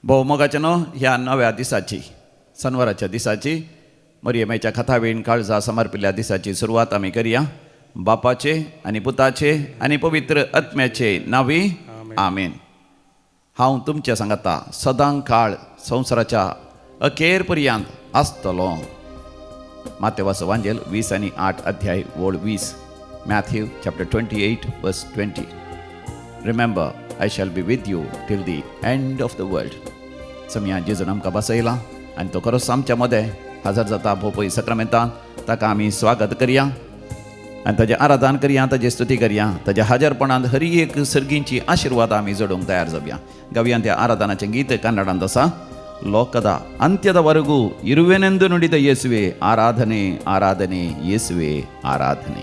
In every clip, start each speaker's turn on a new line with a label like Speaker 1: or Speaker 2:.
Speaker 1: भोवमोगाच्या न्हू ह्या नव्या दिसाची शनवाराच्या दिसाची मरियमेच्या कथावेण काळजा समर्पिल्ल्या दिसाची सुरवात आमी करया. बापाचे आनी पुताचे आनी पवित्र आत्म्याचे नांवी आमेन. हांव तुमच्या सांगाता सदां काळ संवसाराच्या अखेर पर्यंत आसतलो. मातेवाचो वांजेल 20 आनी 8 अध्याय वोड 20. Matthew chapter 28 verse 20. Remember, I shall be with you till the end of the world. समया जेजून आमकां बसयला आनी तो खरोच आमच्या मदें हजर जाता भोवपळी सक्रामेंतान. ताका आमी स्वागत करया आनी ताजें आराधन करया, ताजी स्तुती करया. ताज्या हजरपणांत हरी एक सर्गींची आशिर्वाद आमी जोडूंक तयार जावया. गावया त्या आराधनाचें गीत कन्नडांत आसा. ಲೋಕದ ಅಂತ್ಯದವರೆಗೂ ಇರುವೆನೆಂದು ನುಡಿದ ಯೇಸುವೆ ಆರಾಧನೆ ಆರಾಧನೆ ಯೇಸುವೆ ಆರಾಧನೆ.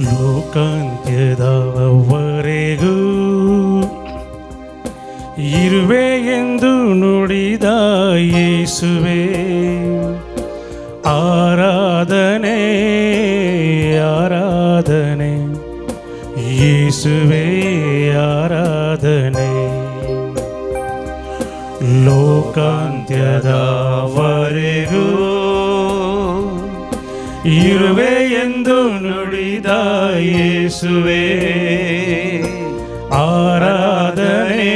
Speaker 2: ಲೋಕಾಂತ್ಯದವರೆಗೂ ಇರುವೆ ಎಂದು ನುಡಿದ ಯೇಸುವೆ ಆರಾಧನೆ ಆರಾಧನೆ ಯೇಸುವೆ ಆರಾಧನೆ. ಲೋಕಾಂತ್ಯದವರೆಗೂ ಇರುವೆ ಎಂದು ನುಡಿದ ಯೇಸುವೆ ಆರಾಧನೆ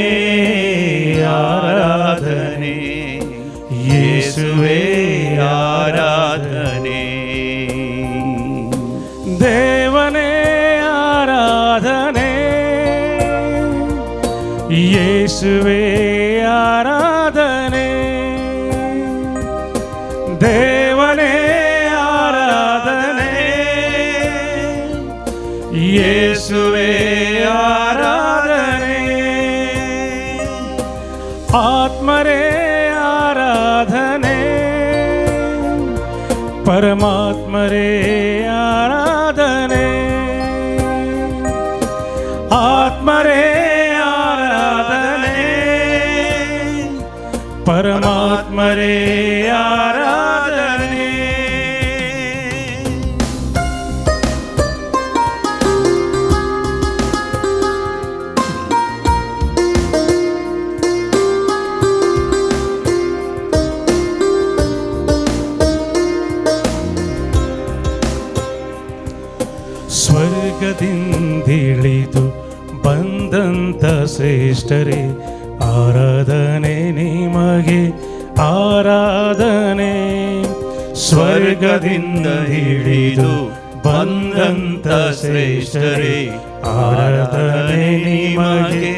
Speaker 2: ಆರಾಧನೆ ಯೇಸುವೆ ಆರಾಧನೆ. ದೇವನೇ ಆರಾಧನೆ ಯೇಸುವೆ ಆರಾಧನೆ. ದೇವನೇ ಆರಾಧನೆ ಯೇಸುವೆ ಆರಾಧನೆ. ಆತ್ಮರೇ ಆರಾಧನೆ ಪರಮಾತ್ಮರೇ ಆರಾಧನೆ. ಆತ್ಮರೇ ಆರಾಧನೆ ಪರಮಾತ್ಮರೇ ಆರಾಧನೆ. ಸ್ವರ್ಗದಿಂದಿಳಿದು ಬಂದಂತ ಶ್ರೇಷ್ಠರೇ ಆರಾಧನೆ ನಿಮಗೆ ಆರಾಧನೆ. ಸ್ವರ್ಗದಿಂದ ಇಳಿದು ಬಂದಂತ ಶ್ರೇಷ್ಠರೇ ಆರಾಧನೆ ನಿಮಗೆ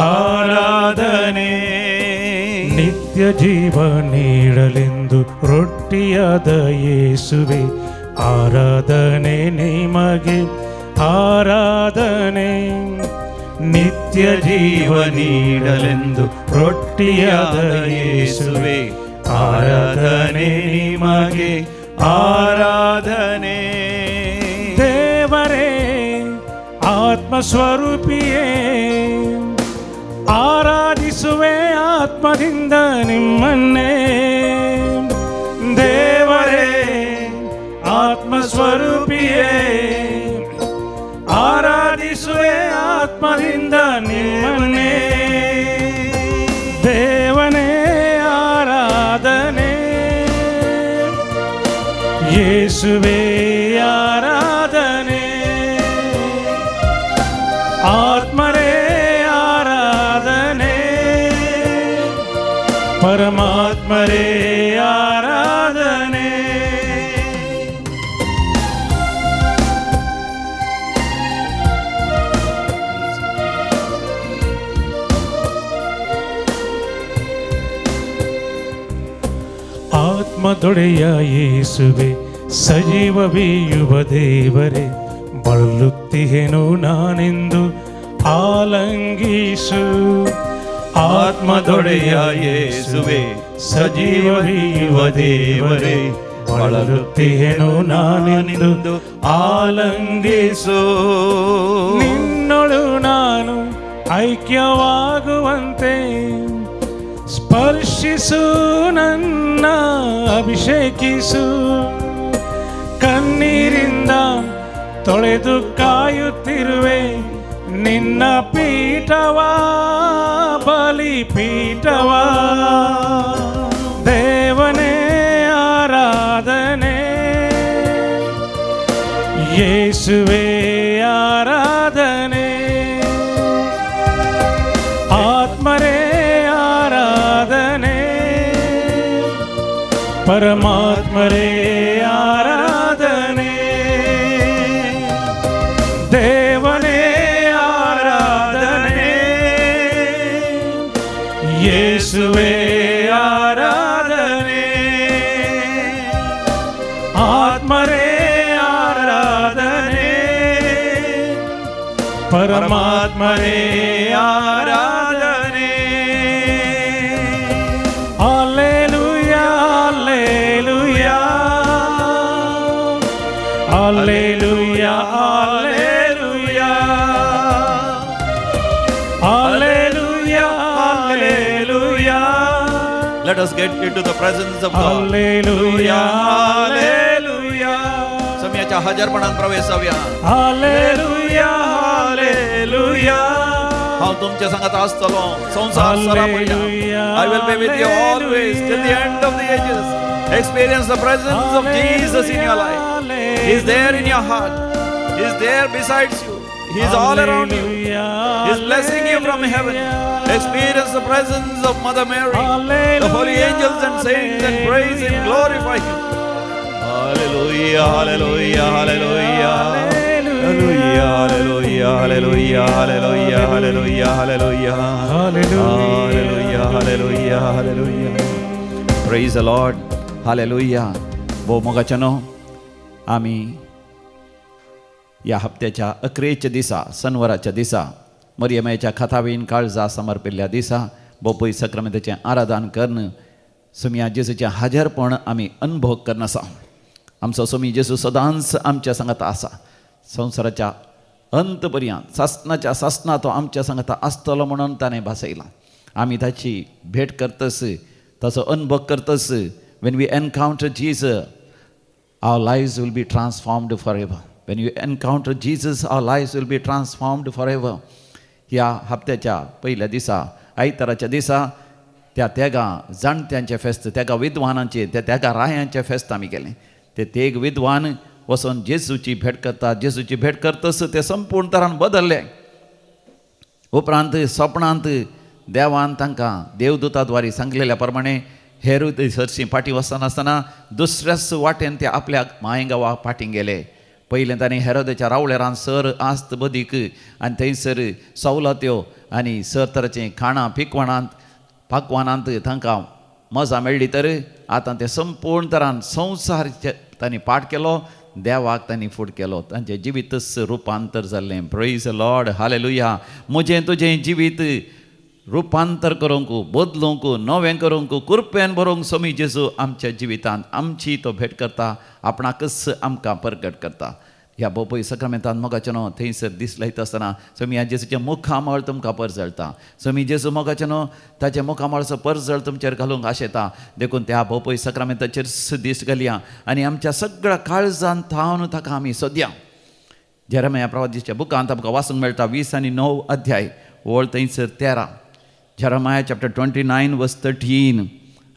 Speaker 2: ಆರಾಧನೆ. ನಿತ್ಯ ಜೀವ ನೀಡಲೆಂದು ರೊಟ್ಟಿಯಾದ ಯೇಸುವೆ ಆರಾಧನೆ ನಿಮಗೆ ಆರಾಧನೆ. ನಿತ್ಯ ಜೀವ ನೀಡಲೆಂದು ರೊಟ್ಟಿಯಾದ ಯೇಸುವೆ ಆರಾಧನೆ ನಿಮಗೆ ಆರಾಧನೆ. ದೇವರೇ ಆತ್ಮಸ್ವರೂಪಿಯೇ ಆರಾಧಿಸುವೆ ಆತ್ಮದಿಂದ ನಿಮ್ಮನ್ನೇ. ದೇವರೇ ಆತ್ಮಸ್ವರೂಪಿಯೇ ಆರಾಧಿಸುವೆ ಆತ್ಮದಿಂದ ನಿಮ್ಮನ್ನೇ. ದೇವನೇ ಆರಾಧನೆ ಯೇಸುವೆ ಆರಾಧನೆ. ಆತ್ಮರೇ ಆರಾಧನೆ ಪರಮಾತ್ಮರೇ ಆರಾಧನೆ. ಆತ್ಮದೊಡೆಯ ಯೇಸುವೆ ಸಜೀವವೀಯುವ ದೇವರೇ ಬಳಲುತ್ತಿಹೆನು ನಾನೆಂದು ಆಲಂಗಿಸು. ಆತ್ಮದೊಡೆಯ ಯೇಸುವೆ ಸಜೀವವೀಯುವ ದೇವರೇ ಬಳಲುತ್ತಿಹೆನು ನಾನೆಂದು ಆಲಂಗಿಸು. ನಿನ್ನೊಳು ನಾನು ಐಕ್ಯವಾಗುವಂತೆ ಸ್ಪರ್ಶಿಸು ನನ್ನ ಅಭಿಷೇಕಿಸು. ಕಣ್ಣೀರಿಂದ ತೊಳೆದು ಕಾಯುತ್ತಿರುವೆ ನಿನ್ನ ಪೀಠವ ಬಲಿಪೀಠವ ದೇವನೇ ಆರಾಧನೆ ಯೇಸುವೇ ಆರಾಧನೆ ಆತ್ಮರೇ ಆರಾಧನೆ ಪರಮಾತ್ಮರೇ ಆರಾಧನೆ ದೇವನೇ ಆರಾಧನೆ ಯೇಸುವೇ ಆರಾಧನೆ ಆತ್ಮರೇ ಆರಾಧನೆ ಪರಮಾತ್ಮರೇ ಆರಾಧನೆ hallelujah hallelujah hallelujah hallelujah hallelujah hallelujah.
Speaker 1: Let us get into the presence of God.
Speaker 2: Hallelujah, hallelujah,
Speaker 1: सम्याच्या हजरपणात प्रवेशाव्या.
Speaker 2: hallelujah, hallelujah.
Speaker 1: हांव तुमच्या संगत आसतलो संसार सरापडल्या. I will be with you always till the end of the ages. Experience the presence of Jesus in your life. He is there in your heart. He is there besides you. He is all around you. He is blessing you from heaven. Experience the presence of Mother Mary. The holy angels and saints and praise and glorify Him. Hallelujah, hallelujah, hallelujah. Hallelujah, hallelujah, hallelujah, hallelujah, hallelujah, hallelujah. Hallelujah, hallelujah, hallelujah. Praise the Lord. Hallelujah. भोव मोगाच्यानो आम्ही या हप्त्याच्या अखेरच्या दिसा सणवाराच्या दिसा मरियमेच्या खातावेन काळजा समर्पिल्ल्या दिसा बोपय सक्रामेंताचें आराधन करून सोमिया जेजूचें हाजरपण आमी अनुभव करन आसा. आमचो सोमी जेजू सदांच आमच्या सांगात आसा. संवसाराच्या अंत पर्यंत सासनाच्या सासना तो आमच्या सांगात आसतलो म्हणून ताणें भासयलां. आमी ताची भेट करतस ताचो अनुभव करतस. when we encounter Jesus, our lives will be transformed forever. When you encounter Jesus, our lives will be transformed forever. ह्या हप्त्याच्या पहिल्या दिसा आयताराच्या दिसा त्या जाणट्यांचे फेस्त त्या विद्वानांचे त्या रायांचे फेस्त आमी केलें. ते तेग विद्वान वचून जेजूची भेट करता. जेजूची भेट करतस ते संपूर्ण तरान बदलले. उपरांत स्वप्नांत देवान तांकां देवदूताद्वारे सांगलेल्या प्रमाणे हेरोद हरशीं फाटीं वचनासतना दुसऱ्याच वाटेन ते आपल्या मायगांवा फाटीं गेले. पयलें तांणी हेरोदाच्या रावळेरान सर आस्त बदीक आनी थंयसर सवलत्यो आनी सर तरेचें खाणां पाकवानांत तांकां मजा मेळ्ळी. तर आतां ते संपूर्ण तरान संवसार तांणी पाठ केलो. देवाक तांणी फूड केलो. तांचें जिवीतच रुपांतर जाल्लें. Praise the Lord. हालेलुया. म्हजें तुजें जिवीत रुपांतर करूंक बदलूंक नवें करूंक कृपेन भरूंक सोमी जेजू आमच्या जिवितांत आमची तो भेट करता. आपणाकच आमकां प्रकट करता. ह्या बोपय सक्रामेंतांत मोगाचेनो थंयसर दीस लायता आसतना सोमी जेजूचें मुखामळ तुमकां परजळटा. सोमी जेजू मोगाचेनो ताचें मुखामळाचो परजळ तुमचेर घालूंक आशेता. देखून त्या बोपय सक्रामेंताचेर दीस घालया आनी आमच्या सगळ्या काळजान थावन ताका आमी सोदया. जेरेमिया प्रवादीच्या बुकांत आमकां वाचूंक मेळटा 20 आनी 9 अध्याय वळ थंयसर 13. Jeremiah chapter 29 verse 13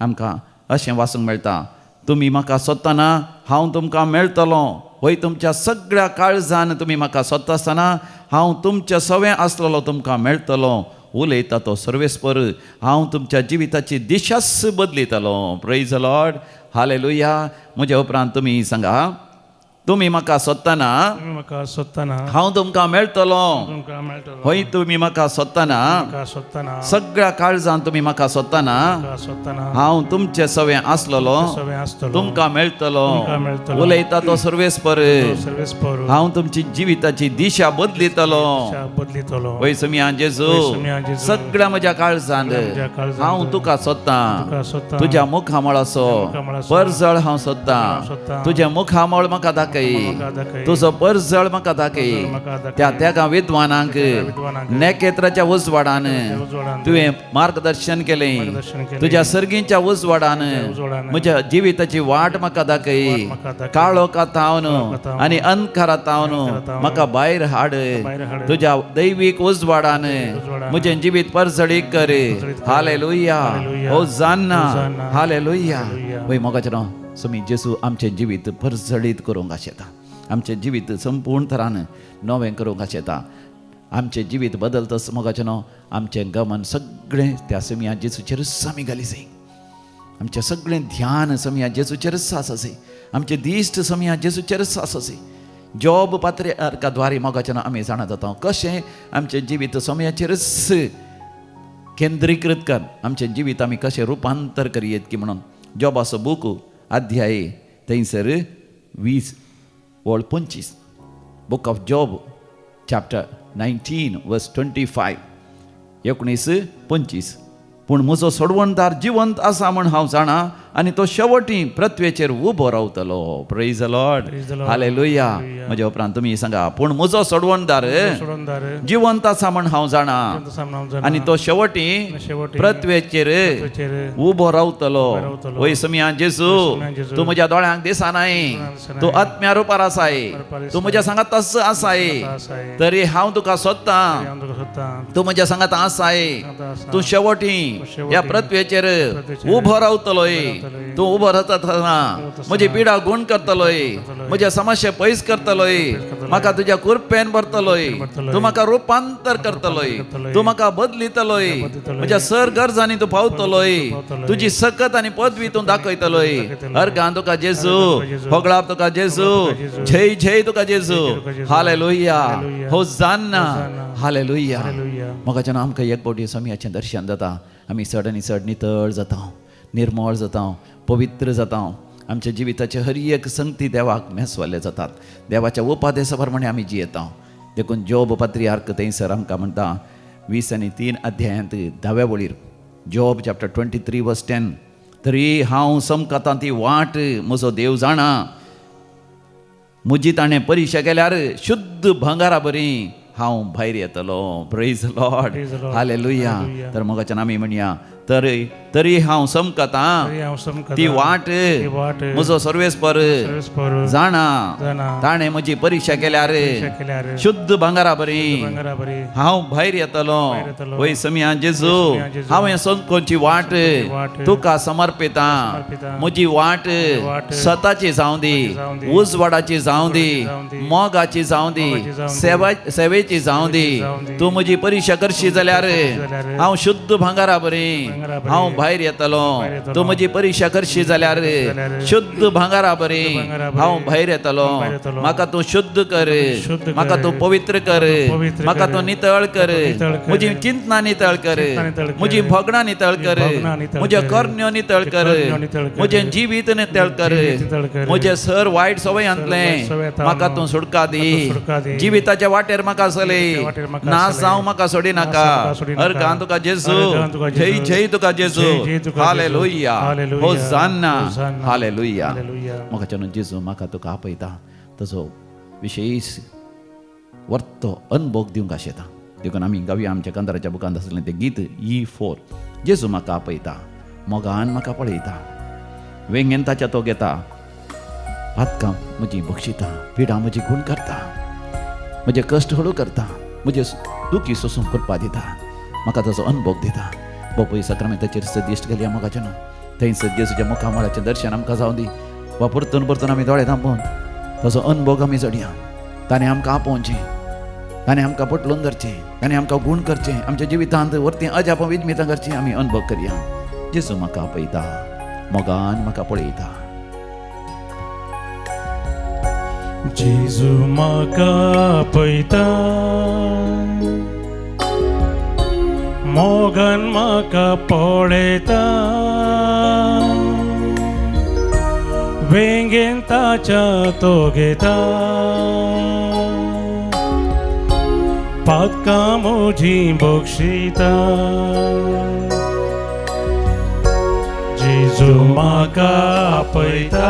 Speaker 1: आमकां अशें वाचूंक मेळटा. तुमी म्हाका सोदतना हांव तुमकां मेळटलो. होय, तुमच्या सगळ्या काळजान तुमी म्हाका सोदता आसतना हांव तुमच्या सवें आसलेलो तुमकां मेळटलो. उलयता तो सर्वेस्पर. हांव तुमच्या जिविताची दिशाच बदलितलो. Praise the Lord. हालेलुया. म्हज्या उपरांत तुमी सांगा. तुमी म्हाका सोदतना हांव तुमकां मेळटलो. होय, तुमी म्हाका सोदतना सगळ्या काळजान तुमी म्हाका सोदतना हांव तुमचे सवें आसलेलो तुमकां मेळटलो. उलयता तो सर्वेस्पर. हांव तुमची जिविताची दिशा बदलितलो. होय सोमिया जेजू, सगळ्या म्हज्या काळजान हांव तुका सोदतां. तुज्या मुखामळाचो परजळ हांव सोदतां. तुजें मुखामळ म्हाका दाखय. दाखय
Speaker 2: म्हाका दाखय.
Speaker 1: तुजो परजळ म्हाका दाखय
Speaker 2: म्हाका दाखय.
Speaker 1: त्या त्या विद्वानांक
Speaker 2: विद्वानांक
Speaker 1: नेकेत्राच्या उजवाडान
Speaker 2: उजवाडान
Speaker 1: तुवें मार्गदर्शन केलें
Speaker 2: मार्गदर्शन केलें.
Speaker 1: तुज्या सर्गींच्या उजवाडान
Speaker 2: उजवाडान
Speaker 1: म्हज्या जिविताची वाट म्हाका दाखय
Speaker 2: म्हाका दाखय.
Speaker 1: काळो कातावन
Speaker 2: कातावन
Speaker 1: आनी अंधकारातावन
Speaker 2: अंधकारातावन
Speaker 1: म्हाका भायर हाड
Speaker 2: भायर हाड.
Speaker 1: तुज्या दैवीक उजवाडान
Speaker 2: उजवाडान
Speaker 1: म्हजें जिवीत परजळीक कर
Speaker 2: कर.
Speaker 1: Hallelujah
Speaker 2: hallelujah.
Speaker 1: Hosanna
Speaker 2: hosanna.
Speaker 1: Hallelujah
Speaker 2: hallelujah.
Speaker 1: वय मोगाचें नांव समी जेसू आमचें जिवीत परजळीत करूंक आशेता आमचें जिवीत संपूर्ण तरान नवें करूंक आशेता आमचें जिवीत बदलतस मोगाचें नांव आमचें गमन सगळें त्या समिया जेसूचेरच आमी घाली जाय आमचें सगळें ध्यान समिया जेसूचेरच आसय आमचें दिश्ट समिया जेसूचेरच आसय जॉब पात्र्याद्वारे मोगाचें नांव आमी जाणा जाता कशें आमचें जिवीत समयाचेरच केंद्रीकृत कर आमचें जिवीत आमी कशें रुपांतर करयेत की म्हणून जॉबाचो बूक अध्याय थंयसर 20:25 बुक ऑफ जॉब चॅप्टर 19 वर्स 25 19:25 पूण म्हजो सोडवणदार जिवंत आसा म्हण हांव जाणा आनी तो शेवटी पृथ्वेचेर उबो रावतलो praise the Lord
Speaker 2: Praise the Lord.
Speaker 1: Hallelujah
Speaker 2: Hallelujah.
Speaker 1: म्हज्या उपरांत तुमी सांगा पूण म्हजो सोडवणदार
Speaker 2: सोडवणदार
Speaker 1: जिवंत आसा म्हण हांव जाणा
Speaker 2: सामना जाणा.
Speaker 1: आनी तो शेवटी
Speaker 2: शेवटी
Speaker 1: पृथ्वेचेर
Speaker 2: पृथ्वेचेर
Speaker 1: उबो रावतलो
Speaker 2: रावतलो.
Speaker 1: वय समिया जेसू
Speaker 2: समिया जेसू.
Speaker 1: तूं म्हज्या दोळ्यांक दिसनाय
Speaker 2: दिसनाय.
Speaker 1: तूं आत्म्या रुपार आसाय
Speaker 2: रुपार
Speaker 1: तूं म्हज्या सांगात तस आसाय
Speaker 2: आसाय.
Speaker 1: तरी हांव तुका सोदतां
Speaker 2: हांव तुका सोदतां.
Speaker 1: तूं म्हज्या सांगात आसाय
Speaker 2: सांगात आसा.
Speaker 1: तूं शेवटी
Speaker 2: शेवटी
Speaker 1: ह्या पृथ्वेचेर
Speaker 2: पृथ्वेचेर
Speaker 1: उबो रावतलोय
Speaker 2: रावतलोय.
Speaker 1: तूं उबो रावतना म्हजी पिडा गुण करतलोय म्हज्या समस्या पयस करतलोय म्हाका तुज्या कुरपेन भरतलोय
Speaker 2: भरतलोय.
Speaker 1: तूं म्हाका रुपांतर करतलोय
Speaker 2: करतलोय.
Speaker 1: तूं म्हाका बदलितलोय
Speaker 2: बदलितलोय.
Speaker 1: म्हज्या सर गरजांनी तूं पावतलोय
Speaker 2: पावतलोय.
Speaker 1: तुजी सकत आनी पदवी तूं दाखयतलोय
Speaker 2: दाखयतलोय.
Speaker 1: अर्गां तुका जेजू
Speaker 2: तुका जेजू.
Speaker 1: होगळाप तुका जेजू
Speaker 2: होगळाप तुका जेजू.
Speaker 1: जय जय तुका जेजू
Speaker 2: जय तुका जेजू.
Speaker 1: Hallelujah
Speaker 2: hallelujah.
Speaker 1: Hosanna
Speaker 2: hosanna.
Speaker 1: Hallelujah
Speaker 2: hallelujah.
Speaker 1: मोगाचें नांव आमकां एक फावटी समयाचें दर्शन जाता आमी चड आनी चड नितळ जाता निर्मळ जाता पवित्र जाता आमच्या जिविताचे हर एक संगती देवाक मेसवाले जातात देवाच्या उपादेशा प्रमाणे आमी जियेता देखून जॉब पात्रियार्क थंयसर आमकां म्हणटा 20:3 अध्यायांत 10व्या वळीर जॉब चॅप्टर 23 वर्स 10 तरी हांव समकतां ती वाट म्हजो देव जाणा म्हजी ताणें परिक्षा केल्यार शुद्ध भंगारा बरी हांव भायर येतलो praise Lord
Speaker 2: Praise the Lord.
Speaker 1: Hallelujah
Speaker 2: Hallelujah.
Speaker 1: तर मोगाच्यान आमी म्हणया तरी हांव समकतां
Speaker 2: तरी हांव समकतां.
Speaker 1: ती वाट
Speaker 2: ती वाट
Speaker 1: म्हजो सर्वेस्पर
Speaker 2: सर्वेस्पर
Speaker 1: जाणा
Speaker 2: जाणा.
Speaker 1: ताणें म्हजी परिक्षा केल्यार
Speaker 2: परिक्षा केल्यार
Speaker 1: शुद्ध भांगारा बरी
Speaker 2: भांगरा बरी
Speaker 1: हांव भायर येतलो
Speaker 2: भायर येतलो.
Speaker 1: वय समिया जेजू
Speaker 2: समिया जेजू.
Speaker 1: हांवें समकोची वाट
Speaker 2: वाट
Speaker 1: तुका समर्पितां
Speaker 2: समर्पितां.
Speaker 1: म्हजी वाट
Speaker 2: वाट
Speaker 1: स्वताची जावं दी
Speaker 2: जावं दी.
Speaker 1: उजवाडाची जावं दी
Speaker 2: जावं दी.
Speaker 1: मोगाची जावं दी
Speaker 2: मोगाची जावं दी.
Speaker 1: सेवेची जावं दी
Speaker 2: जावं दी.
Speaker 1: तूं म्हजी परिक्षा करशी जाल्यार
Speaker 2: जाल्यार
Speaker 1: हांव शुद्ध भांगारा बरी
Speaker 2: भांगरा बरी.
Speaker 1: हांव भायर येतलो
Speaker 2: भायर येतलो.
Speaker 1: तूं म्हजी परिक्षा करशी जाल्यार
Speaker 2: जाल्यार
Speaker 1: शुद्ध भांगारा बरी
Speaker 2: भांगरा बरी.
Speaker 1: हांव भायर येतलो
Speaker 2: भायर येतलो.
Speaker 1: म्हाका तूं शुद्ध कर
Speaker 2: शुद्ध कर.
Speaker 1: म्हाका तूं पवित्र कर
Speaker 2: पवित्र
Speaker 1: म्हाका
Speaker 2: कर.
Speaker 1: तूं नितळ कर
Speaker 2: नितळ कर.
Speaker 1: म्हजी चिंतना नितळ कर
Speaker 2: चिंतना नितळ कर.
Speaker 1: म्हजी भोगणां नितळ कर
Speaker 2: भोगणां नितळ
Speaker 1: म्हज्या
Speaker 2: कर.
Speaker 1: कर्ण्यो नितळ कर
Speaker 2: कर्ण्यो नितळ कर.
Speaker 1: म्हजें जिवीत नितळ कर
Speaker 2: जिवीत नितळ कर.
Speaker 1: म्हजे सर वायट सवयांतले
Speaker 2: वायट सवयांतलो
Speaker 1: म्हाका तूं सुटका दी
Speaker 2: म्हाका सुटका दी.
Speaker 1: जिविताच्या वाटेर म्हाका चलय
Speaker 2: जिविताच्या वाटेर म्हाका
Speaker 1: नास
Speaker 2: चलय.
Speaker 1: जावं म्हाका सोडी
Speaker 2: नास
Speaker 1: नाका
Speaker 2: जावं म्हाका सोडी नाका.
Speaker 1: अर्गां तुका जेजू
Speaker 2: अर्गां तुका
Speaker 1: जय
Speaker 2: जेजू.
Speaker 1: जय तुका जेजू
Speaker 2: जय जय तुका जेजू.
Speaker 1: Hallelujah
Speaker 2: hallelujah.
Speaker 1: Hosanna
Speaker 2: hosanna.
Speaker 1: Hallelujah
Speaker 2: hallelujah.
Speaker 1: म्हाका जेजू म्हाका तुका आपयता ताजो विशेष वर्तो अनुभव दिवंक आशेता देखून आमी गावया आमच्या कंदाराच्या बुकांत आसलें तें गीत E4 जेजू म्हाका आपयता मोगान म्हाका पळयता वेंगेन ताच्या तो घेता पातकां म्हजी बक्षिता पिडा म्हजी गुण करता म्हजे कश्ट हळू करता म्हजे दुखी सोसूंक करपा दिता म्हाका ताजो अनुभव दिता बापूय सक्रामेंताचेर सदिश्ट गेल्या मोगाचें न्हू थंय जेजूच्या मुखामळाचें दर्शन आमकां जावं दी वा परतून परतून आमी दोळे धांपून ताजो अनुभव आमी जडया ताणें आमकां आपोवचें ताणें आमकां पटलून धरचें ताणें आमकां गुण करचें आमच्या जिवितांत व्हरती अजाप विजमितां करचीं आमी अनुभव करया जेजू म्हाका आपयता मोगान म्हाका पळयता
Speaker 2: जेजू म्हाका पळयता मोगान म्हाका पळयता वेंगेन ताच्या तो घेता पातकां म्हजी बक्षिता जेजू म्हाका आपयता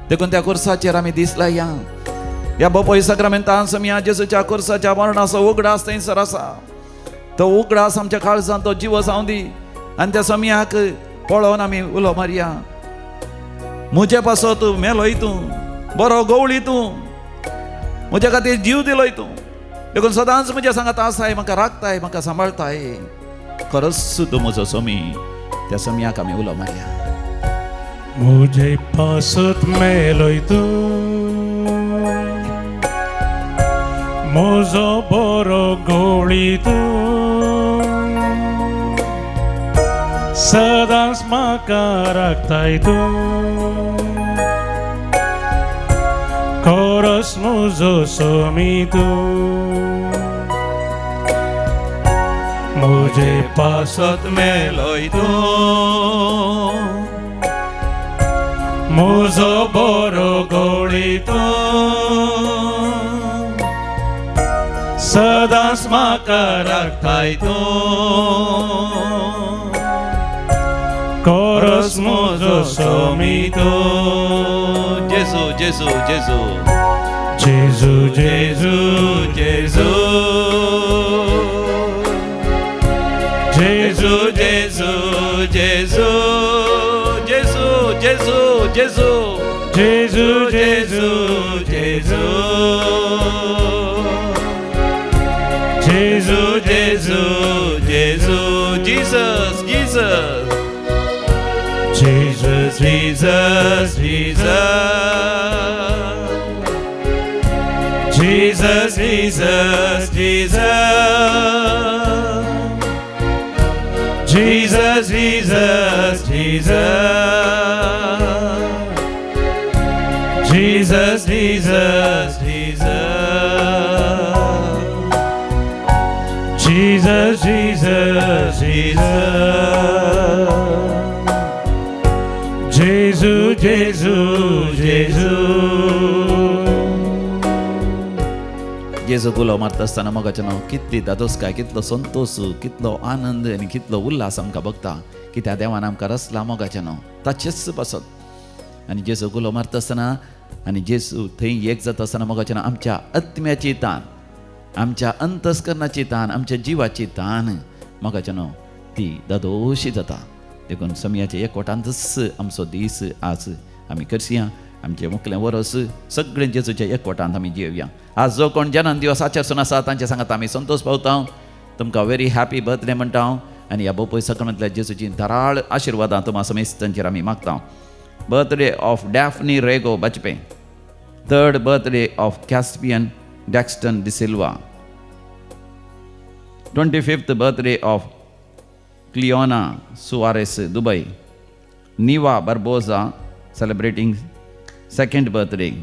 Speaker 1: देखून त्या कुर्साचेर आमी दिसला या बापोय सक्रामेंतान समिया जेसूच्या कुर्साच्या मरणाचो उगडास थंयसर आसा. तो उगडास आमच्या काळजांत तो जिवस हांव दी आनी त्या समियाक पळोवन आमी उलो मारया. म्हजे पासो तूं मेलोय तूं, बरो गवळी तूं, म्हज्या खातीर जीव दिलोय तूं. देखून सदांच म्हज्या सांगात आसाय, म्हाका राखताय, म्हाका सांबाळताय. खरोच तूं म्हजो समी. त्या समियाक आमी उलो मारया.
Speaker 2: मुझे पासत मेलोय तूं, म्हजो बरो गवळी तूं, सदांच म्हाका राखताय तूं. खरोच म्हजो समी तूं. मुझे पासत मेलोय तूं, म्हजो बरो गवळी तूं, सदांच म्हाका राखताय तूं. खरोच म्हजो समी तूं.
Speaker 1: जेजू जेजू जेजू
Speaker 2: जेजू जेजू जेजू जेजू जेजू जेजू
Speaker 1: जेजू जेजू जेजू
Speaker 2: जेजू जेजू जेजू जेजू जेजू जेजू
Speaker 1: Jesus Jesus
Speaker 2: Jesus, Jesus, Jesus, Jesus, Jesus, Jesus, Jesus, Jesus, Jesus, Jesus, Jesus, Jesus, Jesus, Jesus. जेजू जेजू जेजू.
Speaker 1: जेजू उलो मारता आसतना मोगाचें नांव कितली दादोसकाय, कितलो संतोष, कितलो आनंद आनी कितलो उल्हास आमकां भोगता. कित्याक देवान आमकां रचला मोगाचें नांव ताचेच पासत. आनी जेजू उलो मारता आसतना आनी जेजू थंय एक जाता आसतना मोगाचें नांव आमच्या आत्म्याची तान, आमच्या अंतस्करणाची तान, आमच्या जिवाची तान मोगाचें नांव ती दादोशी जाता. देखून समियाचे एकवटांतच आमचो दीस आज आमी करया. आमचे मुखलें वरस सगळे जेजूच्या एकवटांत आमी जिवया. आज जो कोण जन्म दिवस आचरसून आसा तांचे सांगात आमी संतोष पावता. तुमकां व्हेरी हॅपी बर्थडे म्हणटा आनी ह्या बापोय सक्रामेंतल्या जेजूची धाराळ आशिर्वादां तुमा समेत तांचेर आमी मागता. Birthday of Daphne Rego Bajpe. 3rd birthday of Caspian Daxton D'Silva. 25th birthday of Cliona Suares Dubai. Niva Barboza celebrating 2nd birthday.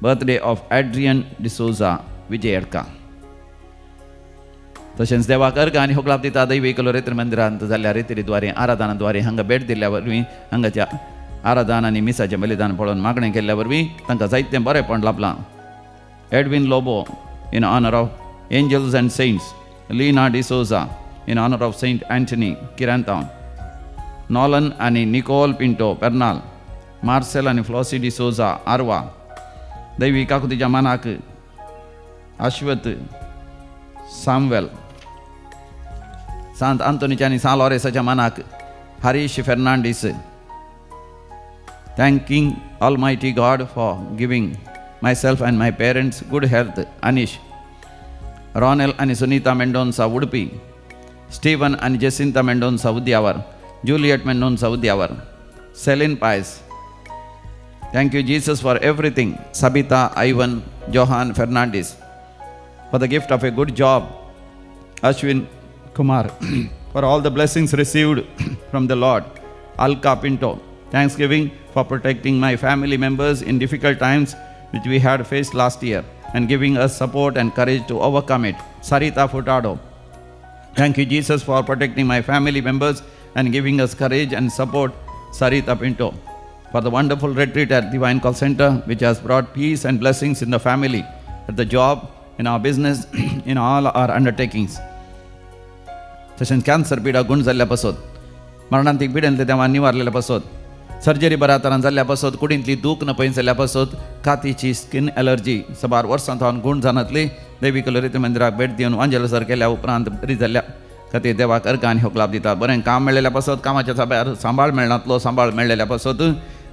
Speaker 1: Birthday of Adrian D'Souza विजयडका. तशेंच देवाक अर्घ आनी होगलाप दिता दैवी कलोरेत्र मंदिरांत जाल्ल्या रितीद्वारे आराधनाद्वारे हांगा भेट दिल्ल्या वरवीं हांगाच्या आराधन आनी मिसाचें बलिदान पळोवन मागणें केल्ल्या वरवीं तांकां जायतें बरेंपण लाभलां. Edwin Lobo in honor of angels and saints. Lina D'Souza in honor of Saint Anthony, Kirantown. Nolan and Nicole Pinto, Pernal. Marcel and Flossie D'Souza, Arwa. दैवी काकुतीच्या मानाक अश्वत सामवेल. सांत आंतोनीच्या आनी सान लॉरेसाच्या मानाक Harish Fernandes. Thanking Almighty God for giving myself and my parents good health. Anish. Ronel and Sunita Mendonça, Udupi. Stephen and Jacinta Mendonça, Udyawar. Juliet Mendonça, Udyawar. Celine Pais. Thank you, Jesus, for everything. Sabita, Ivan, Johan Fernandez. For the gift of a good job. Ashwin Kumar. For all the blessings received from the Lord. Alka Pinto. Thanksgiving for protecting my family members in difficult times which we had faced last year and giving us support and courage to overcome it. Sarita Furtado. Thank you, Jesus, for protecting my family members and giving us courage and support. Sarita Pinto. For the wonderful retreat at Divine Call Center, which has brought peace and blessings in the family, at the job, in our business, in all our undertakings. तशेंच cancer पिडा गुण जाल्ल्या पासत, मरणांतीक पिडेंतले देवान निवारलेल्या पासत, surgery बऱ्या तरान जाल्ल्या पासत कुडींतली दूख न पयस जाल्ल्या पासत कातीची स्किन एलर्जी सबार वर्सां थावन गुण जाणातली दैवीक ललित मंदिराक भेट दिवन वांजेलसर केल्या उपरांत बरी जाल्ल्या खातीर देवाक अर्घ आनी होक लाभ दितात. बरें काम मेळ्ळेल्या पासत कामाच्या सब्यार सांबाळ मेळनातलो सांबाळ मेळ्ळेल्या पासत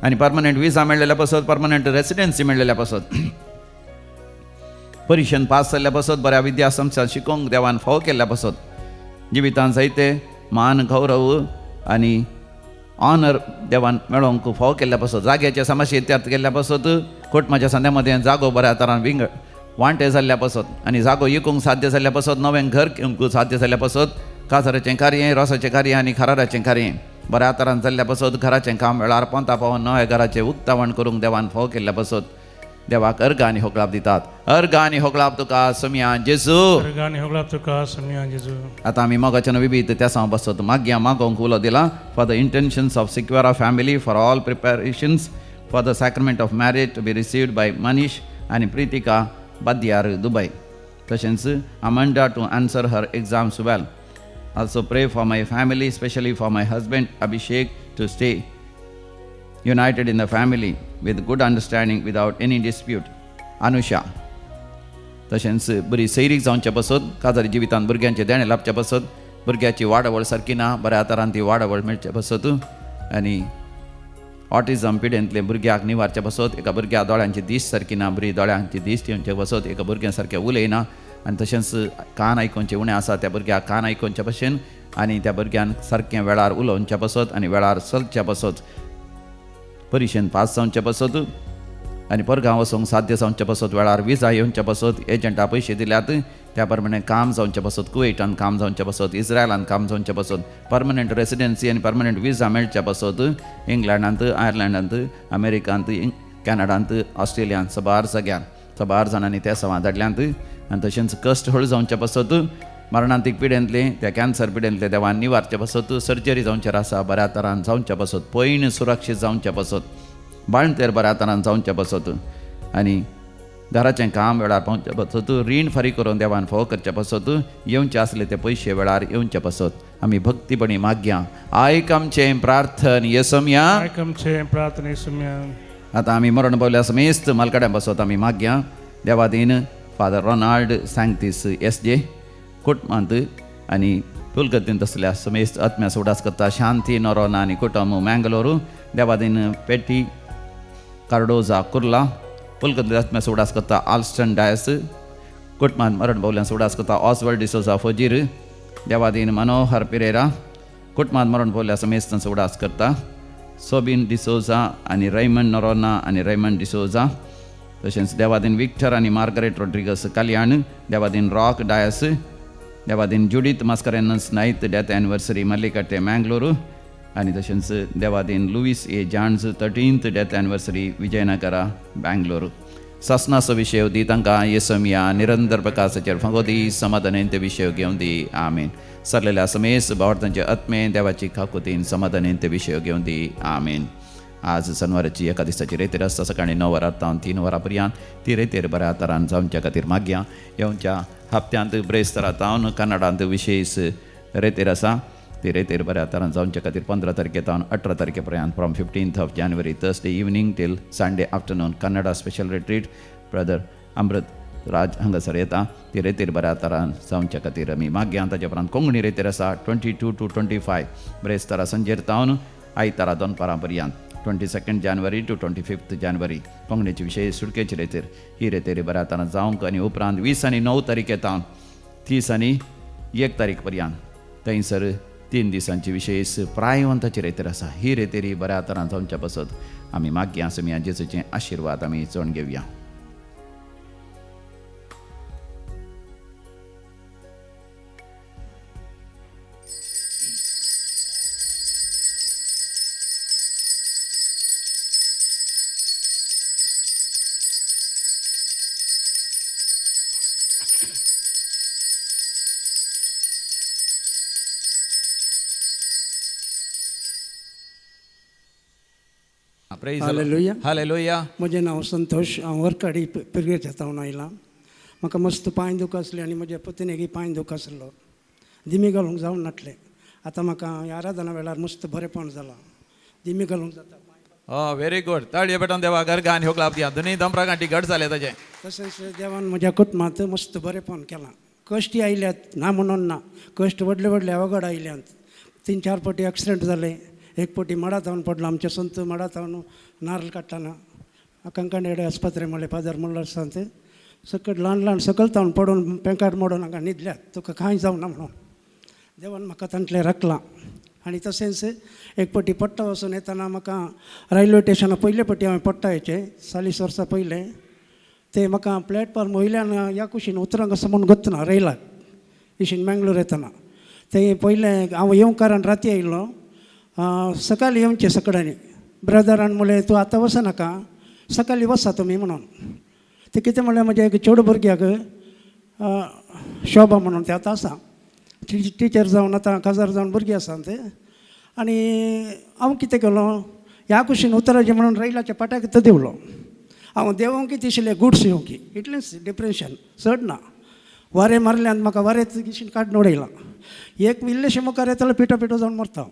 Speaker 1: आनी परमनंट विजा मेळ्ळेल्या पासत परमनंट रेसिडेन्सी मेळ्ळेल्या पासत परिक्षेन पास जाल्ल्या पासत बऱ्या विद्या संस्थांत शिकोवंक देवान फाव केल्ल्या पासत जिवितांत जायते मान गौरव आनी ऑनर देवान मेळोवंक फाव केल्ल्या पासत जाग्याचे समस्या इत्यार्थ केल्ल्या पासत कोटमाच्या संद्या मदें जागो बऱ्या तरान वांटे जाल्ल्या पासत आनी जागो विकूंक साध्य जाल्ल्या पासत नवें घर घेवंक साध्य जाल्ल्या पासत कासाराचें कार्य रोसाचें कार्य आनी खाराराचें कार्य बऱ्या तरान जाल्ल्या पासत घराचें काम वेळार पोंता पावन नव्या घराचें उक्तावण करूंक देवान फाव केल्ल्या पासत देवाक अर्घ आनी होक लाभ दितात. अर्घ आनी होक लाभ तुका समिया जेजू.
Speaker 2: अर्गानी होगला तुका समिया जेजू.
Speaker 1: आता आमी मोगाच्यान विभीत त्या सांग बसत माग्या मागोवंक उलो दिला for the intentions of secure family for all preparations for the sacrament of marriage to be received by Manish आनी प्रितिका बाद्यार दुबय. तशेंच Amanda to answer her exams well. Also pray for my family specially for my husband Abhishek to stay united in the family with good understanding without any dispute. Anusha. तशेंच बरी सैरीक जावचे पासत काजारी जिवितांत भुरग्यांचे देणे लाभचे पासत भुरग्याची वाडवळ सारकी ना बऱ्या तरान ती वाडवळ मेळचे पासत आनी ऑटिझम पिडेंतले भुरग्याक निवारचे पासत एका भुरग्या दोळ्यांची दिस सारकी ना बरी दोळ्यांची दिस दिवचे पासत एका भुरग्या सारकें उलयना आनी तशेंच कान आयकोवचे उणें आसा त्या भुरग्याक कान आयकोवचे भशेन आनी त्या भुरग्यांक सारकें वेळार उलोवचे पासत आनी वेळार चलचे पासत परिक्षेन पास जावचे पासत आनी परगांव वचूंक साध्य जावचे पासत वेळार विजा येवचे पासत एजंटा पयशे दिल्यात त्या प्रमाणे काम जावचे पासत कुवेटान काम जावचे पासत इस्रायलान काम जावचे पासत परमनंट रेसिडेन्सी आनी परमनंट विजा मेळचे पासत इंग्लंडांत आयर्लंडांत अमेरिकांत कॅनडांत ऑस्ट्रेलियांत सबार जाणांनी त्या सवां धाडल्यांत आनी तशेंच कस्ट हळ जावचे पासत मरणांतीक पिडेंतले त्या कॅन्सर पिडेंतले देवान निवारचे पासत सर्जरी जावचेर आसा बऱ्या तरान जावचे पासत पयन सुरक्षीत जावचे पासत बाळंतेर बऱ्या तरान जावचे पासत आनी घराचें काम वेळार पावचे पासत रीण फारीक करून देवान फाव करचे पासत येवचे आसले ते पयशे वेळार येवचे पासत आमी भक्तीपणी मागया आयक आमचें प्रार्थन येसुम्या.
Speaker 2: आमचे प्रार्थना येसुम्या.
Speaker 1: आतां आमी मरण पावल्या समेस्त मालकड्यां पासत आमी मागया देवादीन फादर रोनाल्ड सँक्तीस SJ कुटुंबांत आनी पुलगतींत असल्या समेस्त आत्म्या उडास करता शांती नोरोना आनी कुटुंब मँगलोरू देवादीन पेटी कार्डोजा कुर्ला पुलगतींत आत्म्या उडास करता आल्स्टन डायस कुटुंबांत मरण पावल्या उडास करता ऑसवर्ड डिसोजा फोजीर देवादीन मनोहर पिरेरा कुटुंबांत मरण पावल्या समेस्त उडास करता सोबीन डिसोजा आनी रैमंड नोरोना आनी रैमंड डिसोजा. तशेंच देवादीन विक्टर आनी मार्गरेट रोड्रिगस कल्याण देवादीन रॉक डायस देवादीन जुडीत मास्करेनस नायत डेथ एनिवर्सरी मल्लिकट्टे मँगलोरू आनी तशेंच देवादीन Louis A Jans 13th death anniversary Vijayanagara Bengaluru. ससनाचो विशय दी तांकां येसुम्या निरंतर प्रकाशाचेर फंगोदी समाधानेंत विशय घेवन दी आमीन. सरलेल्या समेस्त भावार्थांचे आत्मे देवाची खाकुतीन समाधानेंत विशय घेवन दी आमीन. आज शनिवाराची एका दिसाची रेतेर आसता सकाळीं 9 वरां तावन 3 वरां पर्यंत ती रेतेर बऱ्या तरान जावच्या खातीर मागया. येवच्या हप्त्यांत ब्रेस्तारा तावन कन्नडांत विशेश रेतेर आसा ती रेतेर बऱ्या तरान जावच्या खातीर 15 तारखे तावन 18 तारखे पर्यंत from 15th of January Thursday evening till Sunday afternoon Kannada special retreat brother Amrit Raj हांगासर येता ती रेतेर बऱ्या तरान जावच्या खातीर आमी मागया. ताचे उपरांत कोंकणी रेतेर आसा 22 to 25 ब्रेस्तारा संजेर तावन आयतारा 2 वरां पर्यंत 22nd January to 25th January कोंकणीचे विशय सुटकेचे रेतेर ही रेतेर बऱ्या तरान जावंक आनी उपरांत 20 आनी 9 तारखे तावन 30 आनी 1 तारीख पर्यंत थंयसर 3 दिसांची विशेश प्रायवंताची रेतेर आसा. ही रेतेरी बऱ्या तरान जावच्या पासत आमी मागया समिया जेजूचे आशिर्वाद आमी चोण घेवया.
Speaker 3: हालेलुया.
Speaker 1: हालेलुया.
Speaker 3: म्हजें नांव संतोष हांव वरकाडी पिरगेच्या तावन आयलां. म्हाका मस्त पांय दूख आसलें आनी म्हज्या पत्नीकय पांय दूख आसलो. दिमी घालूंक जावन नासलें. आतां म्हाका आराधना वेळार मस्त बरेंपण जालां. दिमी घालूंक जाता.
Speaker 1: Very good. तळये पेटोवन देवा घरगान ह्यो लाभ दिया. दोनूय दंपरा गांठी घट जाले ताजे.
Speaker 3: तसेच देवान म्हज्या कुटुंबात मस्त बरेपण केलां. कश्टी आयल्यात ना म्हणून ना, कश्ट व्हडले व्हडले अवघड आयल्यात. 3-4 फावटी एक्सिडेंट जाले. एक फावटी मडात जावन पडलो. आमचे संत मडात जावन नारळ काडटाना कंकणेडे आस्पत्रे म्हणले फादर म्हणलं सांत सकट ल्हान सकल जावन पडून पेंकाड मोडून हांगा न्हिदल्यात, तुका कांय जावना म्हणून देवान म्हाका तांतले राखलां. आनी तशेंच एक फावटी पट्टा वचून येताना म्हाका रेल्वे स्टेशना पयले फावटी हांवें पट्टा येचे 40 वर्सां पयलें ते म्हाका प्लॅटफॉर्म वयल्यान ह्या कुशीन उतरांक असो म्हूण गतना रेलाक इशीन मँगलोर येताना ते पयलें हांव येवकारान राती आयिल्लो. सकाळीं येवचें सकडांनी ब्रदरान म्हणलें तूं आतां वचनाका, सकाळीं वचा तुमी म्हणून. ते कितें म्हणलें म्हज्या एक चेडू भुरग्याक शोभा म्हणून ते आतां आसा टिचर जावन आतां काजार जावन भुरगीं आसा ते. आनी हांव कितें केलो ह्या कुशीन उतराचें म्हणून रेलाच्या पाट्याक तो देवलो. हांव देवोंकी दिशिल्लें गुड्स येवंकी इतलेंच डिप्रेशन चड ना. वारें मारल्यान म्हाका वारें गिशीन काडून उडयलां. एक इल्लेशें मुखार येतालो पिठो जावन मरता.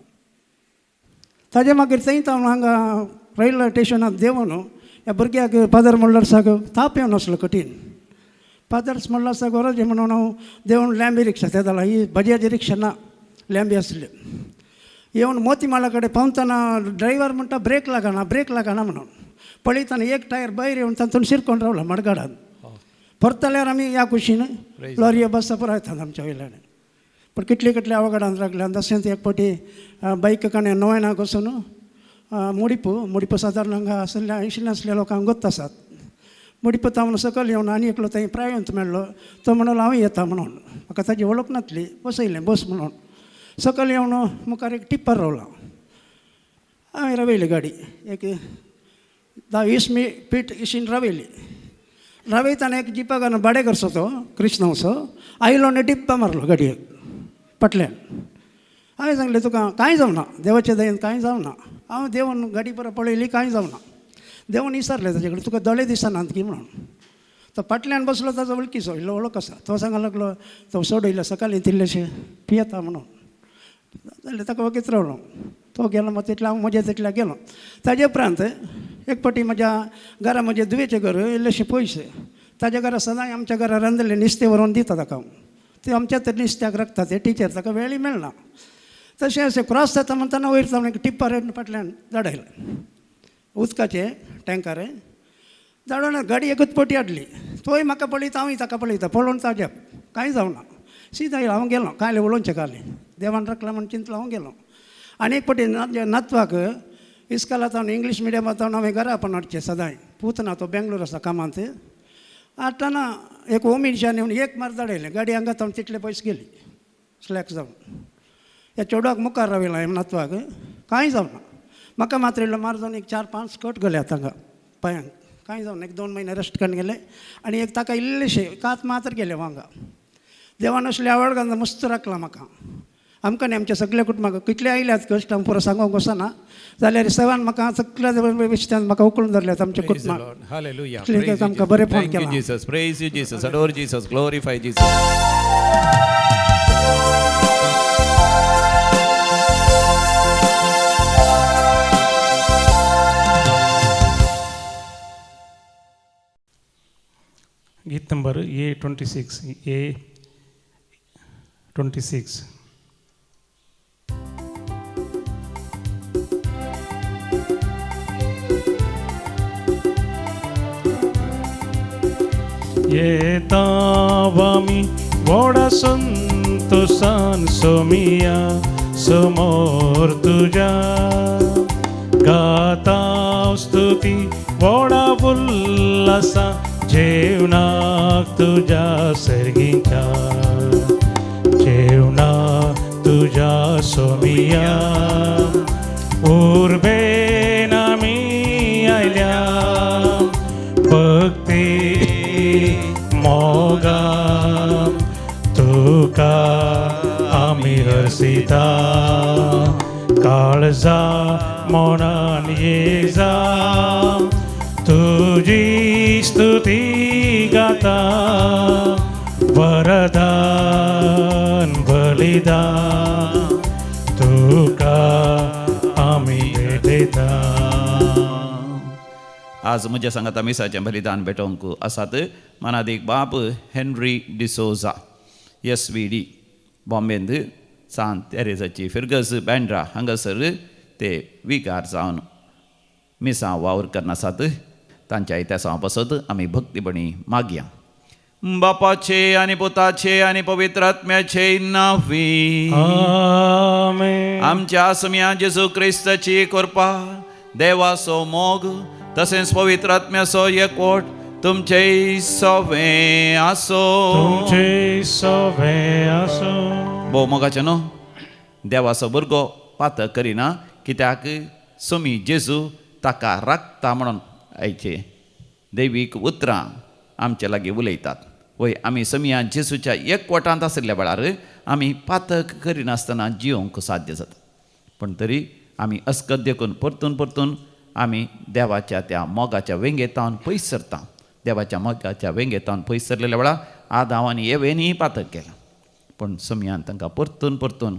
Speaker 3: ताजे मागीर थंय हांव हांगा रेल्वे स्टेशनाक देवून ह्या भुरग्याक फादर म्हणल्यार साक ताप येवन आसलो कठीण. फादर्स म्हणल्यार साक गरज म्हणून हांव देवून लॅम्बी रिक्षा येतालो. ही बजाज रिक्षा ना, लॅम्बी आसली. येवन मोतीमाला कडेन पावतना ड्रायव्हर म्हणटा ब्रेक लागना म्हणून पळयतना एक टायर भायर येवन तातूंत शिरकोन रावला मडगाडान. परतल्यार आमी ह्या कुशीन लॉरिया बसा पळयतात आमच्या वयल्यान. पण कितले अवघडान लागल्यान तशेंच एक फावटी बायक काणे नोयनाक वचून मुडिपू सादारण हांगा आसल्या 80 नासल्या लोकांक गोत आसात. मुडिपू तावन सकयल येवन आनी एकलो थंय प्रायवंत मेळ्ळो. तो म्हणलो हांव येता म्हणून. म्हाका ताजी वळख नासली. बसयलें बस म्हणून. सकयल येवन मुखार एक टिप्पर रावला. हांवें रावयली गाडी एक 10-20 फीट इशीन रावयली. रावयताना एक जिपाक भाडे करचो तो कृष्णवचो आयलो आनी टिप्पा मारलो गाडयेक फाटल्यान. हांवें सांगलें तुका कांय जावना, देवाच्या दयेन कांय जावना. हांव देवून गाडी परत पळयली कांय जावना. देवून विचारलें ताजे कडेन तुका दोळे दिसनात की म्हणून. तो फाटल्यान बसलो ताजो वळखीचो इल्लो वळख आसा. तो सांगूंक लागलो तो सोडयलो सकाळीं तिल्लेशें पियेता म्हणून. जाल्यार ताका वगीत रावलो. तो गेलो मागीर तितल्या हांव म्हज्या तितल्या गेलो. ताजे उपरांत एक फावटी म्हज्या घरा म्हजें दुवेचें घर इल्लेशें पयशे ताज्या घरा सदांच आमच्या घरा रांदलें नुस्तें व्हरून दिता ताका हांव. ते आमच्या तर नुस्त्याक राखता ते टिचर ताका वेळी मेळना. तशें अशें क्रॉस जाता म्हणटाना वयर जावन एक टिप्पर फाटल्यान धाडयलें उदकाचें टँकर धाडून गाडी एकूच पटी हाडली. तोय म्हाका पळयता हांवूय ताका पळयता पळोवन ताज्या कांय जावना. सीदा येयलो हांव गेलो कायले उलोवचें काले देवान राखला म्हण चिंतलो हांव गेलो. आनी एक फावटी नातवाक इस्कालांत हांव इंग्लीश मिडियमांत हांवें घरा आपण हाडचें सदांय. पूतना तो बेंगलोर आसा कामांत. हाडटाना एक ओमिनशान येवन एक मार धाडयलें गाडी हांगात हांव तितले पयस गेली स्लॅक जावन. ह्या चेडवाक मुखार रावयलो हांवें नातवाक कांय जावना. म्हाका मात्र इल्लो मार जावन एक 4-5 कट गेल्यात हांगा पांयांक. कांय जावन एक 2 म्हयने रेस्ट काडून गेले. आनी एक ताका इल्लेशें कात मात्र गेले हांगा. देवान असले आवड घालून मस्त राखला म्हाका. आमकां न्ही आमच्या सगळ्या कुटुंबाक कितले आयल्यात कश्ट हांव पुरो सांगूंक वचना. जाल्यार सवान म्हाका सगळ्या विशयान म्हाका उखलून धरल्यात आमच्या कुटुंबाक.
Speaker 1: Hallelujah.
Speaker 3: इतलें आमकां बरेपण
Speaker 1: Thank you,
Speaker 3: केलां.
Speaker 1: Jesus. Praise you, Jesus. Adore Jesus. Glorify Jesus.
Speaker 2: गीत नंबर A26. येताव आमी व्हडा संतोषान सोमिया समोर तुज्या गाताव स्तुती व्हडा उल्हासा जेवणाक तुज्या सर्गीच्या जेवणाक तुज्या सोमिया उर्बेन आमी आयल्या भक्ती मोगाम तुका आमी हरसिता काळजा मोनान येजा तुजी स्तुती गाता वरदान बलिदान तुका आमी भेटयता.
Speaker 1: आज म्हज्या सांगाता मिसाचें बलिदान भेटोवंक आसात मनादीक बाब हेनरी डिसोजा SVD बॉम्बेंत सांत तेरेजाची फिर्गस बँड्रा हांगासर ते विकार जावन मिसां वावर करना आसात. तांच्या इतिहासा पासत आमी भक्तीबणी मागया. बापाचे आनी पुताचे आनी पवित्र आत्म्याचे नांवी
Speaker 2: आमेन.
Speaker 1: आमच्या समिया जेजू क्रिस्ताची कृपा देवाचो मोग तसेच पवित्र आत्म्याचो एकवट तुमचे सवे आसो.
Speaker 2: तुमचे सवे आसो.
Speaker 1: भोव मोगाचे न्हू. देवाचो भुरगो पातक करिना कित्याक समी जेजू ताका राखता म्हणून आयचे दैवीक उतरां आमचे लागीं उलयतात. वय आमी समिया जेजूच्या एकवटांत आशिल्ल्या वेळार आमी पातक करिनासतना जियोंक साध्य जाता. पण तरी आमी अस्कद्य करून परतून परतून आमी देवाच्या त्या मोगाच्या वेंगेतावन पयस सरता. देवाच्या मोगाच्या वेंगेतावन पयस सरलेल्या वेळार आदाम आनी एवेनी पातक केलां. पण समियान तांकां परतून परतून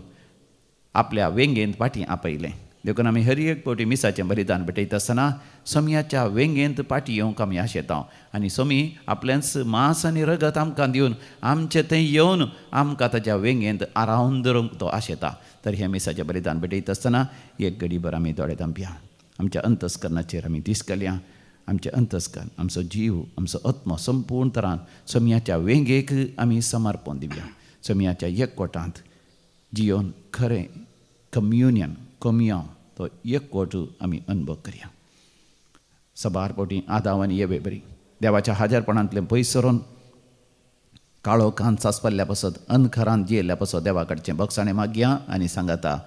Speaker 1: आपल्या वेंगेंत फाटीं आपयलें. देखून आमी हर एक फावटी मिसाचें बलिदान भेटयता आसतना समियाच्या वेंगेंत फाटीं येवंक आमी आशेता. आनी समी आपलेंच मांस आनी रगत आमकां दिवन आमचे थंय येवन आमकां ताच्या वेंगेंत आरावन दवरूंक तो आशेता. तर हें मिसाचें बलिदान भेटयता आसतना एक घडीभर आमी दोळे धांपया. आमच्या अंतस्करणाचेर आमी दीस घालया. आमचे अंतस्करण आमचो जीव आमचो आत्मो संपूर्ण तरान समियाच्या वेंगेक आमी समर्पण दिवया. समियाच्या एकवटांत जियोन खरें कम्युनियन कमियां तो एकवट आमी अनुभव करया. सबार पोटी आदाम आनी एवे बरी देवाच्या हाजरपणांतले पयस सरून काळो कान सासपल्ल्या पासत अनखरान जियेल्ल्या पासत देवा कडचें बक्षाणें मागया आनी सांगाता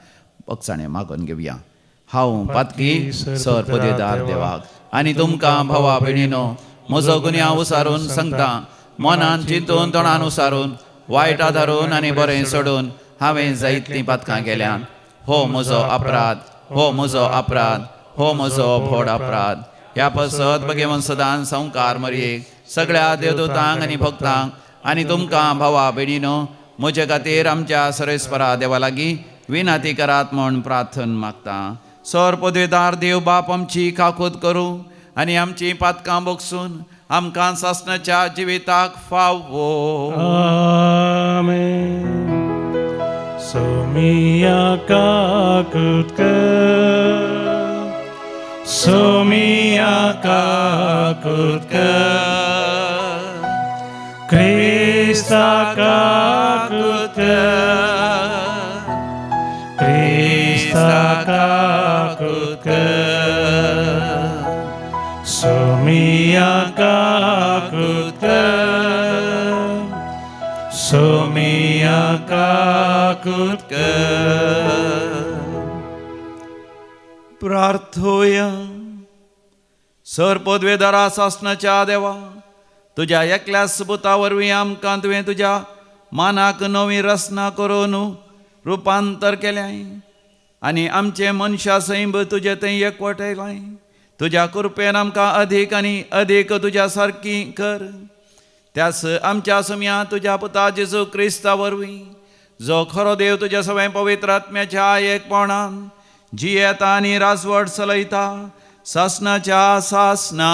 Speaker 1: बक्षाणें मागून घेवया. हांव पातकी सर पदवेदार देवाक आनी तुमकां भावा भयणीनो म्हजो गुन्यांव उसारून सांगता. मनान चिंतून तोंडान उसारून वायट आदारून आनी बरें सोडून हांवें जायतीं पातकां केल्यात. हो म्हजो अपराध, हो म्हजो अपराध, हो म्हजो व्हड अपराध. ह्या पासत भगेवन सदां संवकार मरयेक सगळ्या देवदूतांक आनी भक्तांक आनी तुमकां भावा भयणीनो म्हजे खातीर आमच्या सर्वेस्परा देवा लागीं विनाती करात म्हूण प्रार्थना मागता. सर पदवेदार देव बाप आमची काकूत करूं आनी आमची पातकां बगसून आमकां सासणाच्या जिविताक फावो.
Speaker 2: आमेन. सोमिया काकूत कर, सोमिया काकूत कर, क्रिस्ता काकूत कर, क्रिस्ता काकूत कर, सोमिया काकूत कर, सोमिया काकूत कर.
Speaker 1: प्रार्थोया. सर पदवेदारा सासणाच्या देवा तुज्या एकल्या सुपुता वरवीं आमकां तुवें तुज्या मानाक नवी रचना करून रुपांतर केलें आनी आमचे मनशा सैब तुजे थंय एकवटयलें. तुज्या कृपेन आमकां अदीक आनी अदीक तुज्या सारकी कर. त्यास आमच्या समिया तुज्या पुता जेजू क्रिस्ता वरवीं जो खरो देव तुज्या सगळ्या पवित्र आत्म्याच्या एकपणान जियेता आनी राजवट चलयता सासणाच्या सासना.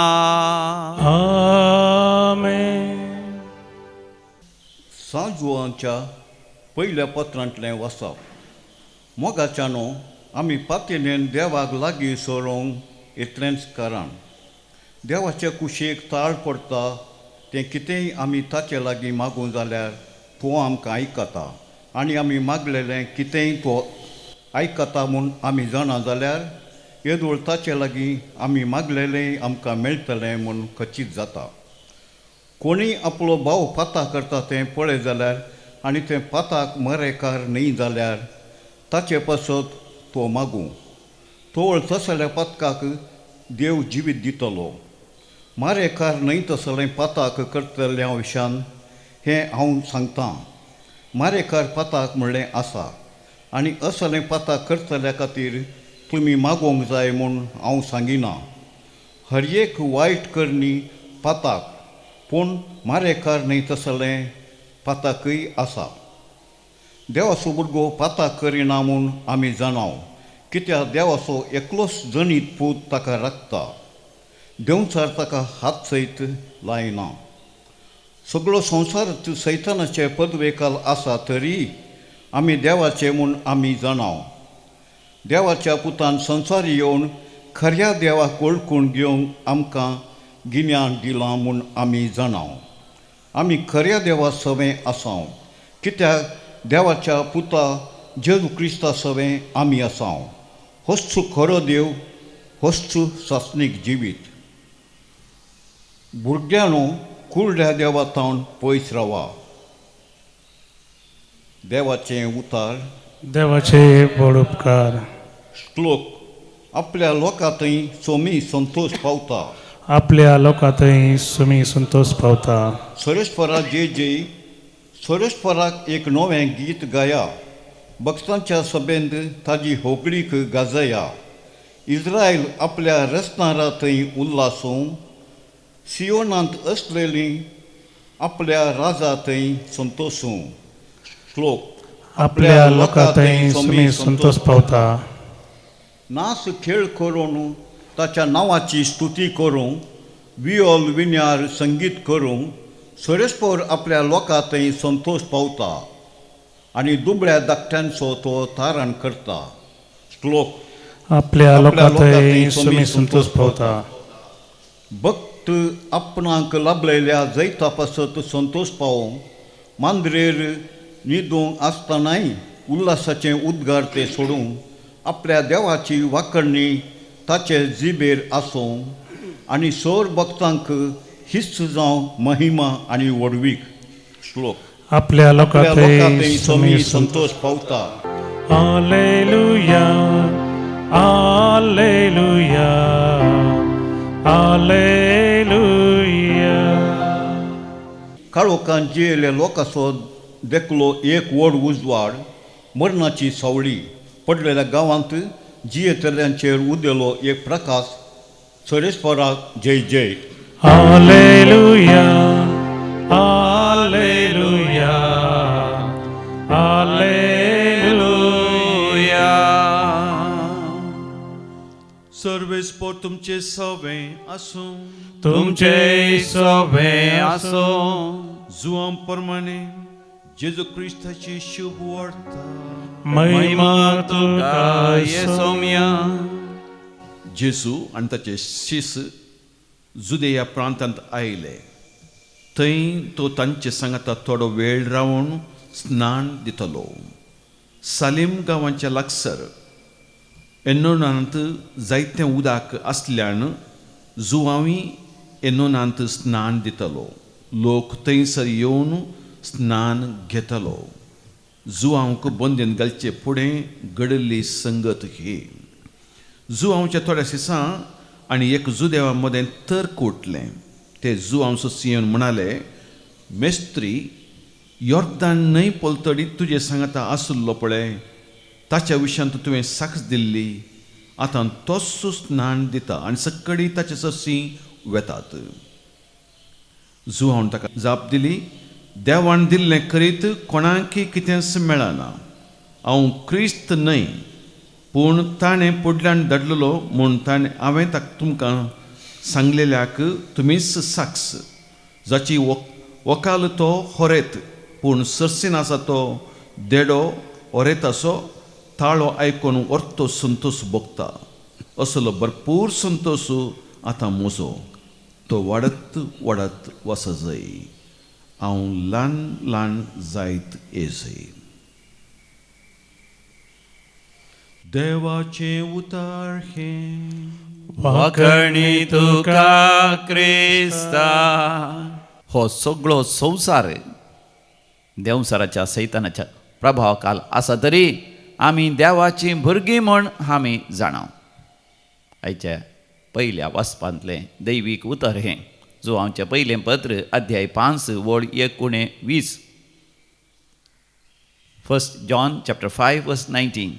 Speaker 2: आमेन.
Speaker 4: सांजुआंच्या पयल्या पत्रांतलें वाचप. मोगाच्यानो आमी पातेलेन देवाक लागीं सरोंक इतलेंच कारण. देवाचे कुशीक ताळ पडटा तें कितेंय आमी ताचे लागीं मागूं जाल्यार तो आमकां आयकता. आनी आमी मागलेलें कितेंय तो आयकता म्हूण आमी जाणा जाल्यार येदोळ ताचे लागीं आमी मागलेलें आमकां मेळटलें म्हूण खचीत जाता. कोणीय आपलो भाव पाता करता तें पळय जाल्यार आनी तें पाताक मरेकार न्ही जाल्यार ताचे पासत तो मागूं. तोळ तसल्या पातकाक देव जिवीत दितलो. मारेकार न्ही तसलें पाताक करतल्या विशयान हें हांव सांगतां. मारेकार पाताक म्हणलें आसा आनी असलें पाताक करतल्या खातीर तुमी मागोवंक जाय म्हूण हांव सांगिना. हर एक वायट करणी पाताक पूण मारेकार न्ही तसलें पाताकय आसा. देवाचो भुरगो पाताक करिना म्हूण आमी जाणाव कित्याक देवाचो एकलोच जणीत पूत ताका राखता. देंवचार ताका हात सयत लायना. सगळो संवसार सैतानाचे पदवेकाल आसा तरी आमी देवाचे म्हूण आमी जाणाव. देवाच्या पुतान संवसार येवन खऱ्या देवाक वळखून घेवंक आमकां गिन्यान दिलां म्हूण आमी जाणाव. आमी खऱ्या देवा सवें आसाव, कित्याक देवाच्या पुता जेजू क्रिस्ता सवें आमी आसाव. होच खरो देव, होच सासणीक जिवीत. भुरग्यानो, कुरड्या देवातावन पयस रावा. देवाचें उतार.
Speaker 2: देवाचे बड उपकार.
Speaker 4: श्लोक. आपल्या लोकांतय सोमी संतोष पावता.
Speaker 2: आपल्या लोकांतय सुमी संतोष पावता.
Speaker 4: सरस्वरा जे सरस्वराक एक नवें गीत गाया. भक्तांच्या सभेंत ताजी होगडीक गाजया. इस्रायल आपल्या रस्तारांतय उल्हासूं. सियोनांत असलेलीं आपल्या राजांतय संतोसूं. श्लोक.
Speaker 2: आपल्या लोकांतय सुमी संतोष पावता.
Speaker 4: नाच खेळ करून ताच्या नांवाची स्तुती करूं. वियोल विण्यार संगीत करूं. सरस्पर आपल्या लोकांतय संतोष पावता आनी दुबळ्या धाकट्यांचो तो तारण करता. श्लोक.
Speaker 2: आपल्या लोकांतय सुमी संतोष पावता.
Speaker 4: भक्त आपणाक लाभलेल्या जैता पासत संतोष पावों. मांद्रेर न्हिदूंक आसतनाय उल्हासाचें उद्गार ते सोडूं. आपल्या देवाची वाकडणी ताचे जिबेर आसूं आनी सोर भक्तांक हिस्स जावं महिमा आनी वडवीक. श्लोक.
Speaker 2: आपल्या लोकांतय
Speaker 4: सुमी संतोष पावता.
Speaker 2: Hallelujah, hallelujah, hallelujah.
Speaker 4: काळोखांत जियेल्या लोकांचो देखलो एक व्हड उजवाड. मरणाची सावळी. पडलेल्या गांवांत जियेतल्यांचेर उदेलो एक प्रकाश. सरस्वराक जय जय.
Speaker 2: Hallelujah, hallelujah, hallelujah.
Speaker 5: सर्वेस्पर तुमचे सवें आसूं.
Speaker 2: तुमचे सवें आसूं.
Speaker 5: जुआं प्रमाणे जेजू क्रिस्ताची शुभ वार्ता.
Speaker 2: महिमा तुका येसोम्या.
Speaker 5: जेजू आनी ताचे शिष्य जुदेया प्रांतांत आयले. थंय तो तांचे सांगाता थोडो वेळ रावन स्नान दितलो. सालीम गांवाच्या लागसार एनोनांत जायतें उदक आसल्यान जुवांवी एनोनांत स्नान दितलो. लोक थंयसर येवन स्नान घेतलो. जुआंवक बंदेन घालचे फुडें घडली संगत ही. जुआंवच्या थोड्या दिसां आनी एक जुदेवा मदें तर्क उठलें. ते जुआंवचो सिंहन म्हणाले, मेस्त्री, योर्दान न्हंय पलतडी तुजे सांगाता आसुल्लो पळय, ताच्या विशयांत तुवें साक्ष दिल्ली. आतां तोच स्नान दिता आनी सक्कडी ताचे ससी वेतात. जुआंवन ताका जाप दिली, देवान दिल्लें करीत कोणाकय कितेंच मेळना. हांव क्रिस्त न्हय, पूण ताणें फुडल्यान धाडलेलो म्हूण हांवें तुमकां सांगलेल्याक तुमीच साक्ष. जाची वकाल तो होरेत, पूण सर्सीन आसा तो देडो होरेताचो ताळो आयकून व्हरतो संतोष भोगता. असलो भरपूर संतोष आतां म्हजो. तो वाडत वाडत वच जाय. हांव ल्हान ल्हान जायत येजय. देवाचें उतार हें.
Speaker 1: वाखणी तुका क्रिस्ता. हो सगळो संवसार देवसाराच्या सैतानाच्या प्रभावाखाल आसा तरी आमी देवाची भुरगीं म्हूण आमी जाणाव. आयच्या पयल्या वाचपांतलें दैवीक उतर हें जो आमचें पयलें पत्र अध्याय 5 वड 19. 1 John chapter 5 verse 19.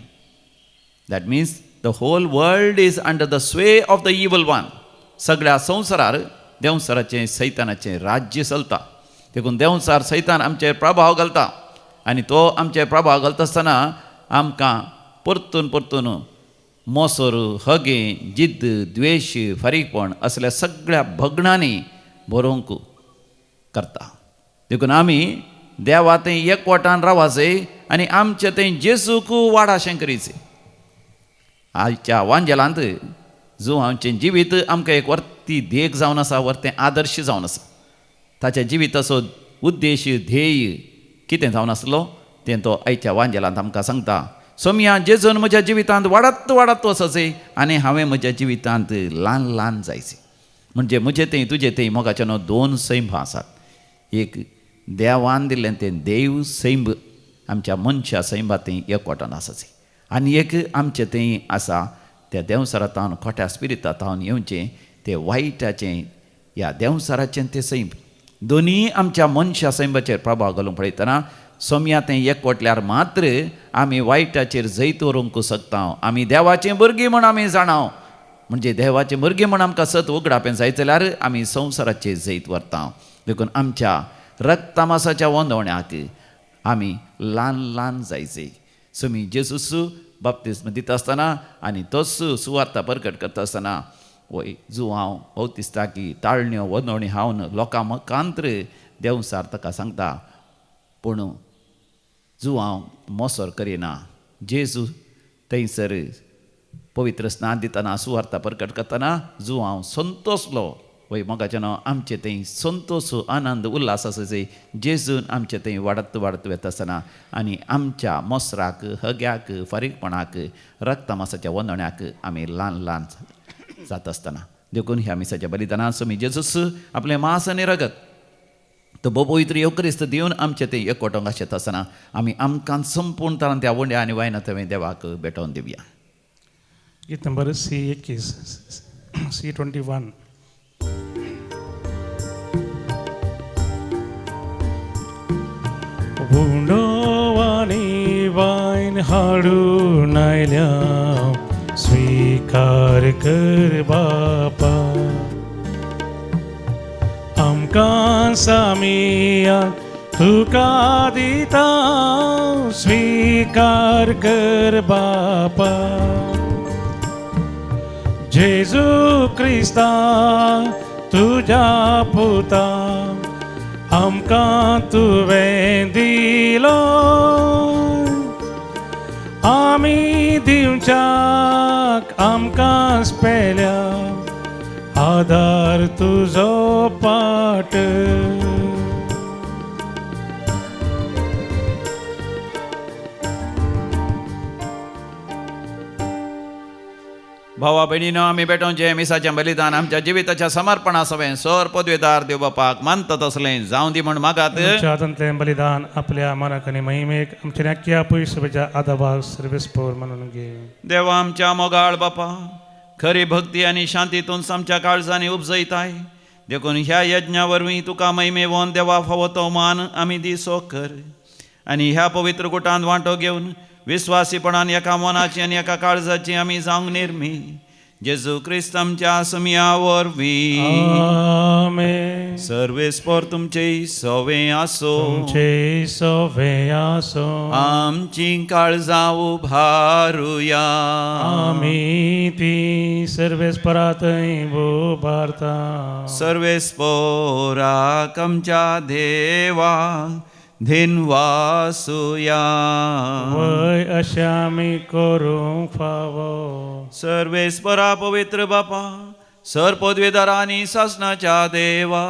Speaker 1: That means the whole world is under the sway of the evil one. सगळ्या संवसारार देवसाराचें सैतानाचें राज्य चलता. देखून देवसार सैतान आमचेर प्रभाव घालता आनी तो आमचेर प्रभाव घालता आसतना आमकां परतून परतून मोसोर हगे जिद्द द्वेष फारीकपण असल्या सगळ्या भगणांनी बरोवंक करता देखून आमी देवा थंय एकवटान रावाचे आनी आमचे थंय जेजूक वाडाशें करीचे आयच्या वांजेलांत जो आमचें जिवीत आमकां एक वर्ती देख जावन आसा वर्तें आदर्श जावन आसा ताच्या जिविताचो उद्देश ध्येय कितें जावन आसलो तें तो आयच्या वांजेलांत आमकां सांगता सोमया जेजून म्हज्या जिवितांत वाडत वाडत वचचें आनी हांवें म्हज्या जिवितांत ल्हान ल्हान जायचें म्हणजे म्हजें तें तुजें तें मोगाचें न्हू दोन सैम आसात एक देवान दिल्लें तें देव सैम आमच्या मनशा सैमांत एकवटान आसाचें आनी एक आमचें तें आसा त्या देंवसारांत खोट्या स्पिरितांत येवचें तें वायटाचें ह्या देंवसाराचें तें सैम दोनी आमच्या मनशा सैमाचेर प्रभाव घालूंक पळयतना सोम्या तें एकवटल्यार मात्र आमी वायटाचेर जैत व्हरूंक शकता आमी देवाचें भुरगीं म्हण आमी जाणाव म्हणजे देवाचें भुरगीं म्हण आमकां सत उगडापें जायत जाल्यार आमी संवसाराचेर जैत व्हरता देखून आमच्या रक्तमासाच्या वंदवण्याक आमी ल्हान ल्हान जायचे सोमी जेजूस बाप्तिस्म दिता आसतना आनी तोच सुवार्ता परगट करता आसतना वय जो हांव हो दिसता की ताळण्यो वंदवणी हांव लोकां मकांत्र देंवसार ताका सांगता पूण जो हांव मोसोर करिना जेजू थंयसर पवित्र स्नान दितना सुवार्ता परगट करतना जो हांव संतोसलो वय मोगाचें न्हू आमचें थंय संतोश आनंद उल्हास आसाचे जेजून आमचें थंय वाडत वाडत वता आसतना आनी आमच्या मोसराक हग्याक फारीकपणाक रक्तमासाच्या वंदण्याक आमी ल्हान ल्हान जात आसतना देखून ह्या मिसाच्या बलिदानांत सोमी जेजूस आपलें मांस आनी रगत तो पवित्र योक्रिस्त दिवन आमचें तें एकवटोंक आशेत आसतना आमी आमकां संपूर्ण तरान त्या वंड्या आनी वायनां थंय देवाक भेटोवन दिवया
Speaker 2: गीत नंबर C21 C21 उंडोवानी वायन हाडून आयल्या स्वीकार कर बापा आमकां सामिया तुका दिता स्वीकार कर बापा जेजू क्रिस्ता तुज्या पुता आमकां तुवें दिलो आमी दिवच्याक आमकां स्पेल्या आधार तुजो पाट
Speaker 1: भावा भयणीनो आमी भेटोवचें मिसाचें बलिदान आमच्या जिविताच्या समर्पणा सवें सर पदवेदार देव बापाक मानता तसलें जावं दी म्हण मागात
Speaker 2: आमच्या बलिदान आपल्या मनाक आनी महिमेक आमच्या नाक्या पयसुबेच्या आदाबाग सर्वेस्पोर म्हणून घे
Speaker 1: देवा आमच्या मोगाळ बापा खरी भक्ती आनी शांतीतून आमच्या काळजांनी उपजयताय देखून ह्या यज्ञा वरवीं तुका महिमे वोन देवा फावो तो मान आमी दिसो कर आनी ह्या पवित्र गुटांत वांटो घेवन विस्वासीपणान एका मनाची आनी एका काळजाची आमी जावंक निर्मी जेजू क्रिस्त आमच्या समिया वरवीं
Speaker 2: आमेन
Speaker 1: सर्वेस्पोर तुमचे सवें आसो
Speaker 2: तुमचे सवें आसो
Speaker 1: आमची काळजां उभारुया
Speaker 2: आमी ती सर्वेस्परांतय उबारता
Speaker 1: सर्वेस्पोराक आमच्या देवा धिनवासुया
Speaker 2: वय अशें आमी करूंक फावो
Speaker 1: सर्वेस्परा पवित्र बापा सर पदवेदारांनी शासनाच्या देवा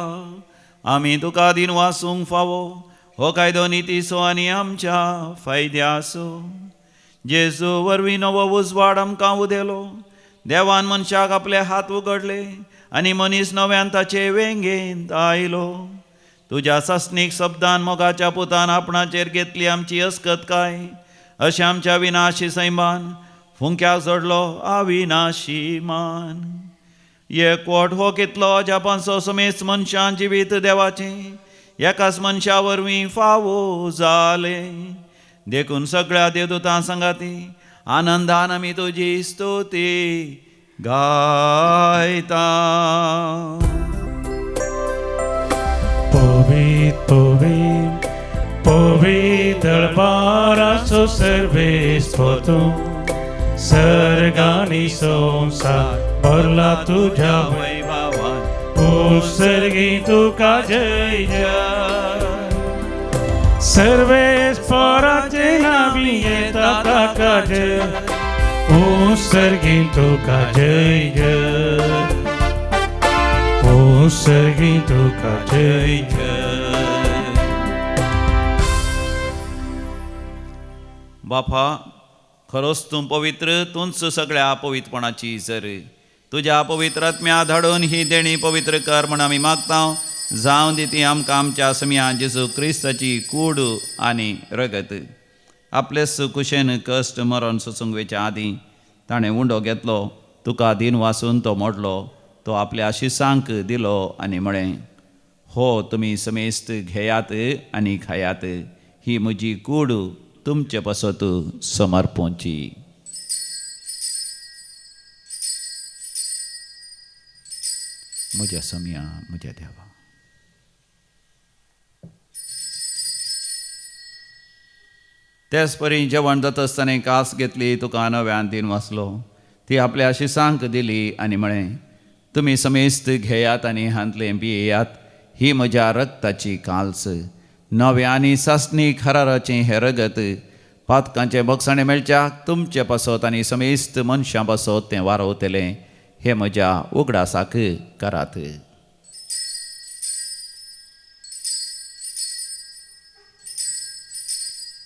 Speaker 1: आमी तुका दिन वासूंक फावो हो कायदो नितीसो आनी आमच्या फायद्यासो जेजू वरवीं नवो उजवाड आमकां उदेलो देवान मनशाक आपले हात उगडले आनी मनीस नव्यान ताचे वेंगेंत आयलो तुज्या सस्नीक शब्दान मोगाच्या पुतान आपणाचेर घेतली आमची अस्कत काय अशें आमच्या विनाशी सैमान फुंक्याक जोडलो अविनाशी मान एकवट हो कितलो अजापांचो समेस्त मनशां जिवीत देवाचें एकाच मनशा वरवीं फावो जाले देखून सगळ्या देवदूतां संगाती आनंदान आमी तुजी स्तुती गायता
Speaker 2: Povit darbaraso serves potum सर्गानी संसार भरला तुझ्या
Speaker 1: वैभवान
Speaker 2: उत्सर्गी तुका जय जय सर्वेश्वराचे नावी येता ताका जय उत्सर्गी तुका जय जय उत्सर्गी तुका जय जय
Speaker 1: बापा खरोच तूं पवित्र तूंच सगळ्या अपवित्रपणाची झर तुज्या पवित्र आत्म्या धाडून ही देणी पवित्र कर म्हण आमी मागता जावं दी ती आमकां आमच्या समिया जेजू क्रिस्ताची कूड आनी रगत आपलेच कुशेन कश्ट मरण सोसूंक वेच्या आदीं ताणें उंडो घेतलो तुका दिन वासून तो मोडलो तो आपल्या शिसांक दिलो आनी म्हळें हो तुमी समेस्त घेयात आनी खायात ही म्हजी कूड तुमचे पसत समर्पोवची म्हज्या समिया म्हज्या देवा तेच परी जेवण जाता आसतना कास घेतली तुका नव्यान दिन वाचलो ती आपल्या शिसांक दिली आनी म्हळें तुमी समेस्त घेयात आनी हांतले पियेयात ही म्हज्या रक्ताची काल्स नव्या आनी सासणीक हराराचें हें रगत पातकांचे बगसाणे मेळच्याक तुमचे पासत आनी समेस्त मनशां पासत तें वारवतलें हे म्हज्या उगडासाक करात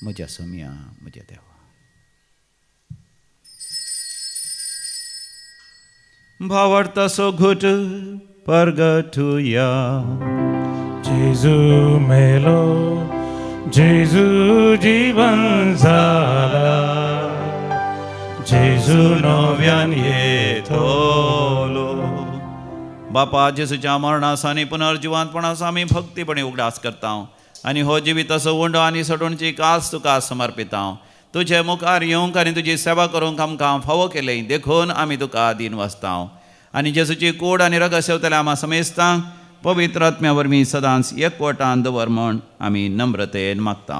Speaker 1: म्हज्या समिया म्हज्या देवा भावार्थासो घोट परगटुया
Speaker 2: जेजू मेलो जेजू जीवन झाला जेजू नव्यान येतलो
Speaker 1: बापा जेजूच्या मरणासानी पुनर्जिवांतपणाचो आमी भक्तीपणे उगडास करता आनी हो जिविताचो उंडो आनी सडोणची कास तुका समर्पिता तुजे मुखार येवंक आनी तुजी सेवा करूंक आमकां फावो केलें देखून आमी तुका दिन वाचता आनी जेजूची कूड आनी रगत सेवतले आम्हा समेस्तांक पवित्र आत्म्या वरवीं सदांच एकवटान दवर म्हण आमी नम्रतेन मागता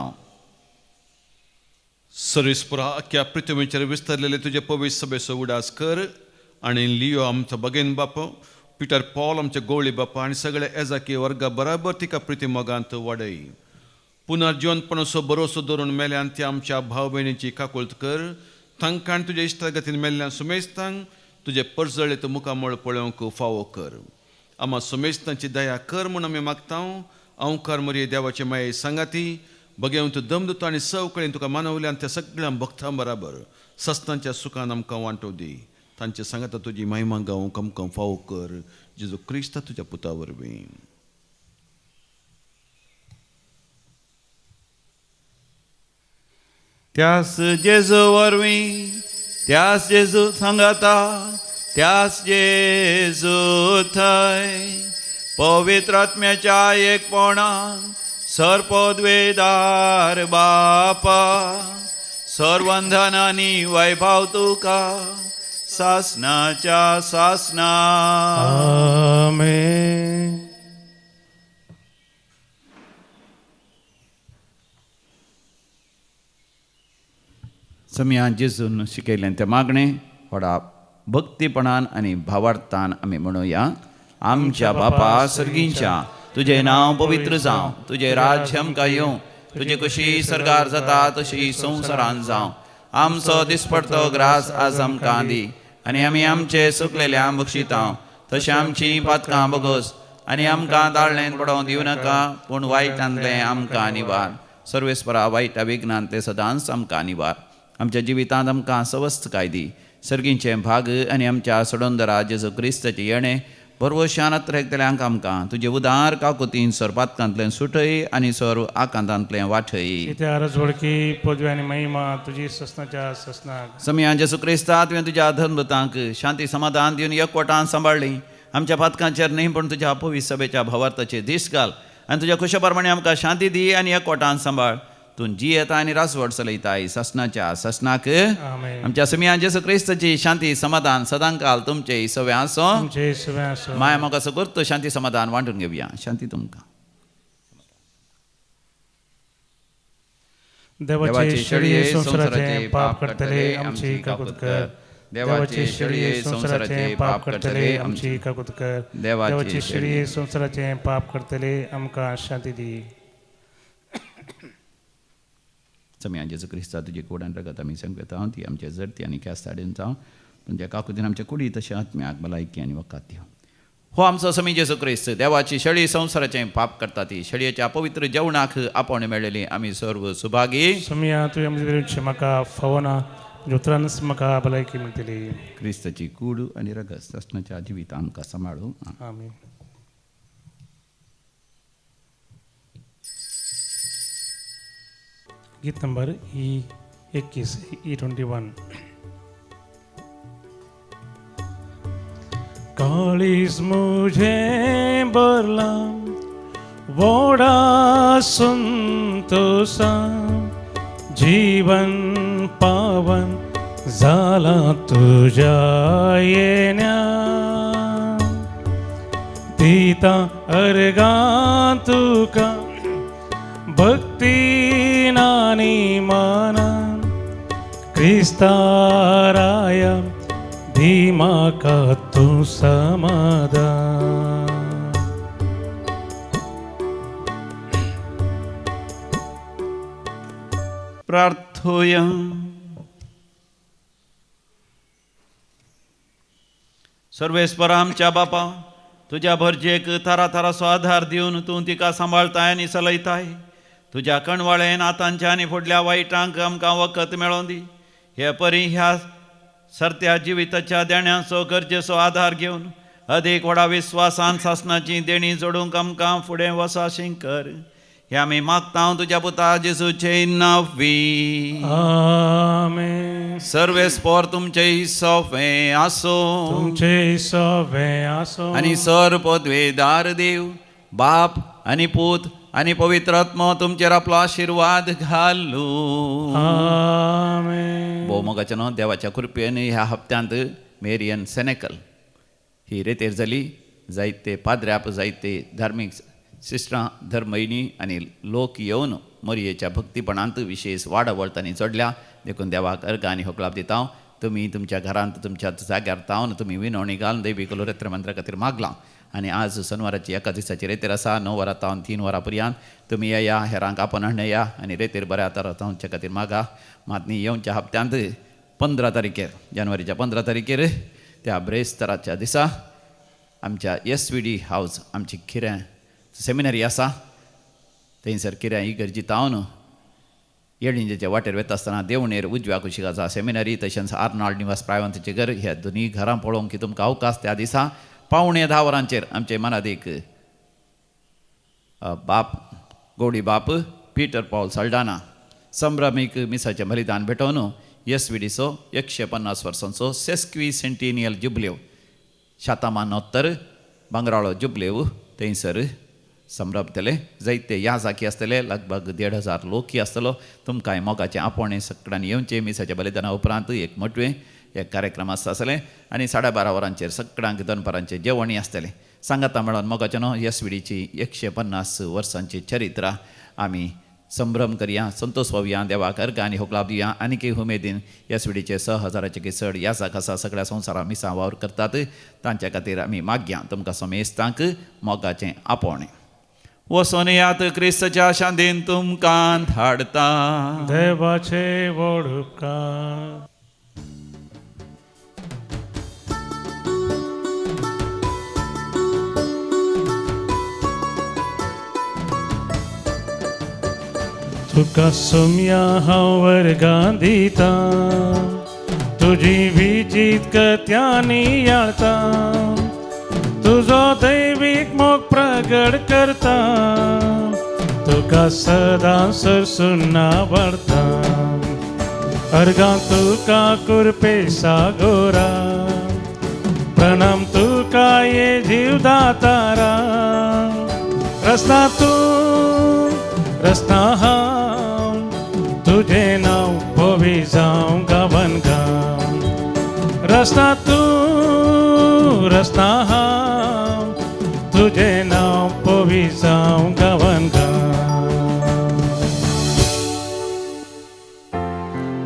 Speaker 5: सर्वेस्परा अख्ख्या पृथ्वीचेर विस्तारलेले तुजे पवित्र सभेचो उडास कर आनी लियो आमचो बगेन बापो पिटर पॉल आमचे गवळी बापा आनी सगळे एजाकी वर्गा बराबर तिका प्रिती मोगांत वाडय पुनर्जिवंतपणाचो भरोसो दवरून मेल्यान ती आमच्या भाव भयणीची काकुळट कर तांकां आनी तुज्या इश्टागतीन मेल्ल्यान सुमेस्तांक तुजे परजळेत मुखामळ पळोवंक फावो कर आम्हा सुमेस्तांची दया कर म्हूण आमी मागता अवकार मरी देवाचे माये सांगाती बगेवंत दमदुतो आनी सवकळीन तुका मानवल्यान त्या सगळ्या भक्तां बराबर सस्तांच्या सुखान आमकां वांटो दी तांचे सांगाता तुजी महिमा गावूंक आमकां फावो कर जेजू क्रिस्ता तुज्या पुता वरवीं
Speaker 1: त्यास जेजू वरवीं त्यास जेजू सांगाता त्यास जेजू थंय पवित्र आत्म्याच्या एकपणान सरपदवेदार बापा सर्वंधनानी वैभव तुका सासनाच्या सासना
Speaker 2: आमेन
Speaker 1: समियान जेजून शिकयलें तें मागणें व्हडा भक्तीपणान आनी भावार्थान आमी म्हणुया आमच्या बापा सर्गींच्या तुजें नांव पवित्र जावं तुजें राज्य आमकां येवं तुजी कशी सरकार जाता तशी संवसारांत जावं आमचो दिसपडटो ग्रास आज आमकां दी आनी आमी आमचे सुकलेल्यांक बक्षिता तशें आमची पातकां बगोस आनी आमकां दाळ्ळेंत पडोवंक दिवं नाका पूण वायटांतलें आमकां निवार सर्वेस्परा वायटा विघ्नांत ते सदांच आमकां निवार आमच्या जिवितांत आमकां सवस्थ काय दी सर्गींचे भाग आनी आमच्या सोडोंदरा जेजू क्रिस्ताचे येणे परवशान एकतेल्यांक आमकां तुजे उदार काकुतीन सरपातकांतल्यान सुटय आनी सर्व आकांतांतलें वाठय
Speaker 2: कित्या रजवडकी पदवी आनी महिमा तुजी ससनाच्या ससनाक
Speaker 1: समियान जेजू क्रिस्ता तुवें तुज्या धर्मतांक शांती समाधान दिवन एकवटान सांबाळ्ळी आमच्या पातकांचेर न्ही पूण तुज्या पवित्र सभेच्या भवार्थाचेर दीस घाल आनी तुज्या खुशा प्रमाणे आमकां शांती दी आनी एकवटान सांबाळ तूं जी येता आनी रासवड चलयताय ससनाच्या ससनाक
Speaker 2: आमेन
Speaker 1: आमच्या समियान जेजू क्रिस्ताची शांती समाधान सदांकाल तुमचे सवे आसो
Speaker 2: तुमचे सगळे आसो
Speaker 1: माया म्हाका सगळं शांती समाधान वांटून घेवया शांती तुमकां
Speaker 2: देवाचे शेळये संसाराचे पाप करतले आमची काकूत कर. देवाचे शेळये संसाराचे पाप करतले आमची काकूत कर. देवाचे शेळये संसाराचे पाप करतले आमकां शांती दी.
Speaker 1: समी जेजू क्रिस्ता तुजे कोडान रगत आमी संगत हांव ती आमच्या जरती आनी क्यास्ताडेन जावं तुमच्या काकुतीन आमच्या कुडी तशें आत्म्याक भलायकी आनी वकात दिवं. हो आमचो समी जेजू क्रिस्त देवाची शेळी संसाराचें पाप करता ती शेळयेच्या पवित्र जेवणाक आपण मेळ्ळेली आमी सर्व सुभागी.
Speaker 2: समिया तुवें आमचे म्हाका फावना उतरानच म्हाका भलायकी मेळटली.
Speaker 1: क्रिस्ताची कूड आनी रगत ससनाच्या जिवीत आमकां सांबाळूं.
Speaker 2: आमीन. गीत नंबर E21 E21. काळीज मुझे बरला वोडा संतोषा जीवन पावन झाला तुझ्या येण्या तिता अर्गा तुका भक्ती नानी माना क्रिस्ताराया धीमा का तू समाधान.
Speaker 1: प्रार्थोया. सर्वेस्परा आमच्या बापा तुझ्या भरजेक थारा थारासो आधार दिवन तूं तिका सांबाळताय आनी चलयताय. तुज्या कणवाळेन आतांच्या आनी फुडल्या वायटांक आमकां वखद मेळोवन दी. हे परी ह्या सरत्या जिविताच्या देण्याचो गरजेचो आधार घेवन अदीक व्हडा विस्वासान सासणाची देणी जोडूंक आमकां फुडें वसाशें कर. हे आमी मागता तुज्या पुता जेजूचे नांवी.
Speaker 2: आमेन.
Speaker 1: सर्वेस्पोर तुमचे सोफे आसो.
Speaker 2: तुमचे सवे आसो.
Speaker 1: आनी सर पदवेदार देव बाप आनी पूत आनी पवित्र आत्मा तुमचेर आपलो आशिर्वाद घालूं.
Speaker 2: आमेन.
Speaker 1: भोव मोगाच्या न्हू देवाच्या कृपेन ह्या हप्त्यांत मेरियन सेनेकल ही रेतेर जाली. जायते पाद्र्याप जायते धार्मीक सिस्टरां धर्मयनी आनी लोक येवन मरयेच्या भक्तीपणांत विशेष वाडवळतांनी जोडल्या. देखून देवाक अर्घ आनी होकलाप दिता. तुमी तुमच्या घरांत तुमच्या जाग्यार तावन तुमी विनवणी घालून दैवी कुलरेत्र मंत्रा खातीर मागलां. आनी आज शनिवाराची एका दिसाची रेतेर आसा 9 वरां तावन 3 वरां पर्यंत तुमी येया हेरांक आपण हाडूया आनी रेतेर बऱ्या तरा तांचे खातीर मागा. मात न्ही येवच्या हप्त्यांत 15 तारखेर जानेवारीच्या 15 तारखेर त्या ब्रेस्तराच्या दिसा आमच्या SVD हावस आमची खिऱ्यां सेमिनरी आसा. थंयसर खिऱ्यां इगर्जी तावन येणीचेच्या वाटेर वता आसतना देवणेर उजव्या कुशीक आसा सेमिनरी. तशेंच आर्नाल्ड निवास प्रायवंतचें घर ह्या दोनी घरां पळोवंक की तुमकां अवकाश त्या दिसा 9:15 वरांचेर आमचे मनादीक बाप गौडी बाप पीटर पॉल सल्डाना संभ्रमीक मिसाचें बलिदान भेटोवन SVDचो 150 वर्सांचो सेस्क्वी सेंटिनियल जुबल्यो शतमानोत्तर बांगराळो जुबल्यो थंयसर संभ्रमतले. जायते ह्या जाकी आसतले लगभग 1,500 लोक आसतलो. तुमकांय मोगाचें आपोवणें सगळ्यांनी येवचें. मिसाच्या बलिदाना उपरांत एक मोठवें एक कार्यक्रम आसतले आनी 12:30 वरांचेर सगळ्यांक दनपारांचें जेवणय आसतलें. सांगाता मेळोन मोगाचें न्हू SVDची 150 वर्सांची चरित्रां आमी संभ्रम करया, संतोष पावया, देवाक अर्घ आनी होकलाप दिवया. आनीक उमेदीन SVDचे 6,000चे चड ह्या जाका आसा सगळ्या संवसारांत मिसां वावर करतात. तांच्या खातीर आमी मागया तुमकां समेस्तांक मोगाचें आपोवणें. वसोन यात क्रिस्तच्या शांतीन तुमकां धाडता.
Speaker 2: देवाचे व्हड उपकार. तुका सोम्या हांव वर्गां दिता. तुजी विजीत कत्यांनी याळता. तुजो दैवीक मोग प्रगट करता. तुका सदां सरसून आवडता. अर्गां तुका कुरपे सागोरा. प्रणाम तुका ये जीवदातारा. रस्ता तूं रस्ता हांव. तुझे नांव भोवी जावं गांवान गांव. रस्ता तूं रस्ता हांव. तुझे नांव भोवी जावं गांवान गांव.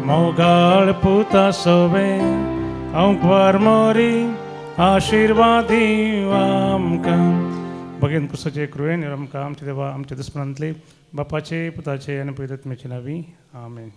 Speaker 2: मोगाळ पुता सोबे अंकवार मोरी आशीर्वाद दिव आमकां भगेन पुरुषाचे कृपेन आमकां आमचे देवा आमच्या दुस्मनांतले बापाचे पुताचे आनी पवित्र आत्म्याचे नावी आमेन.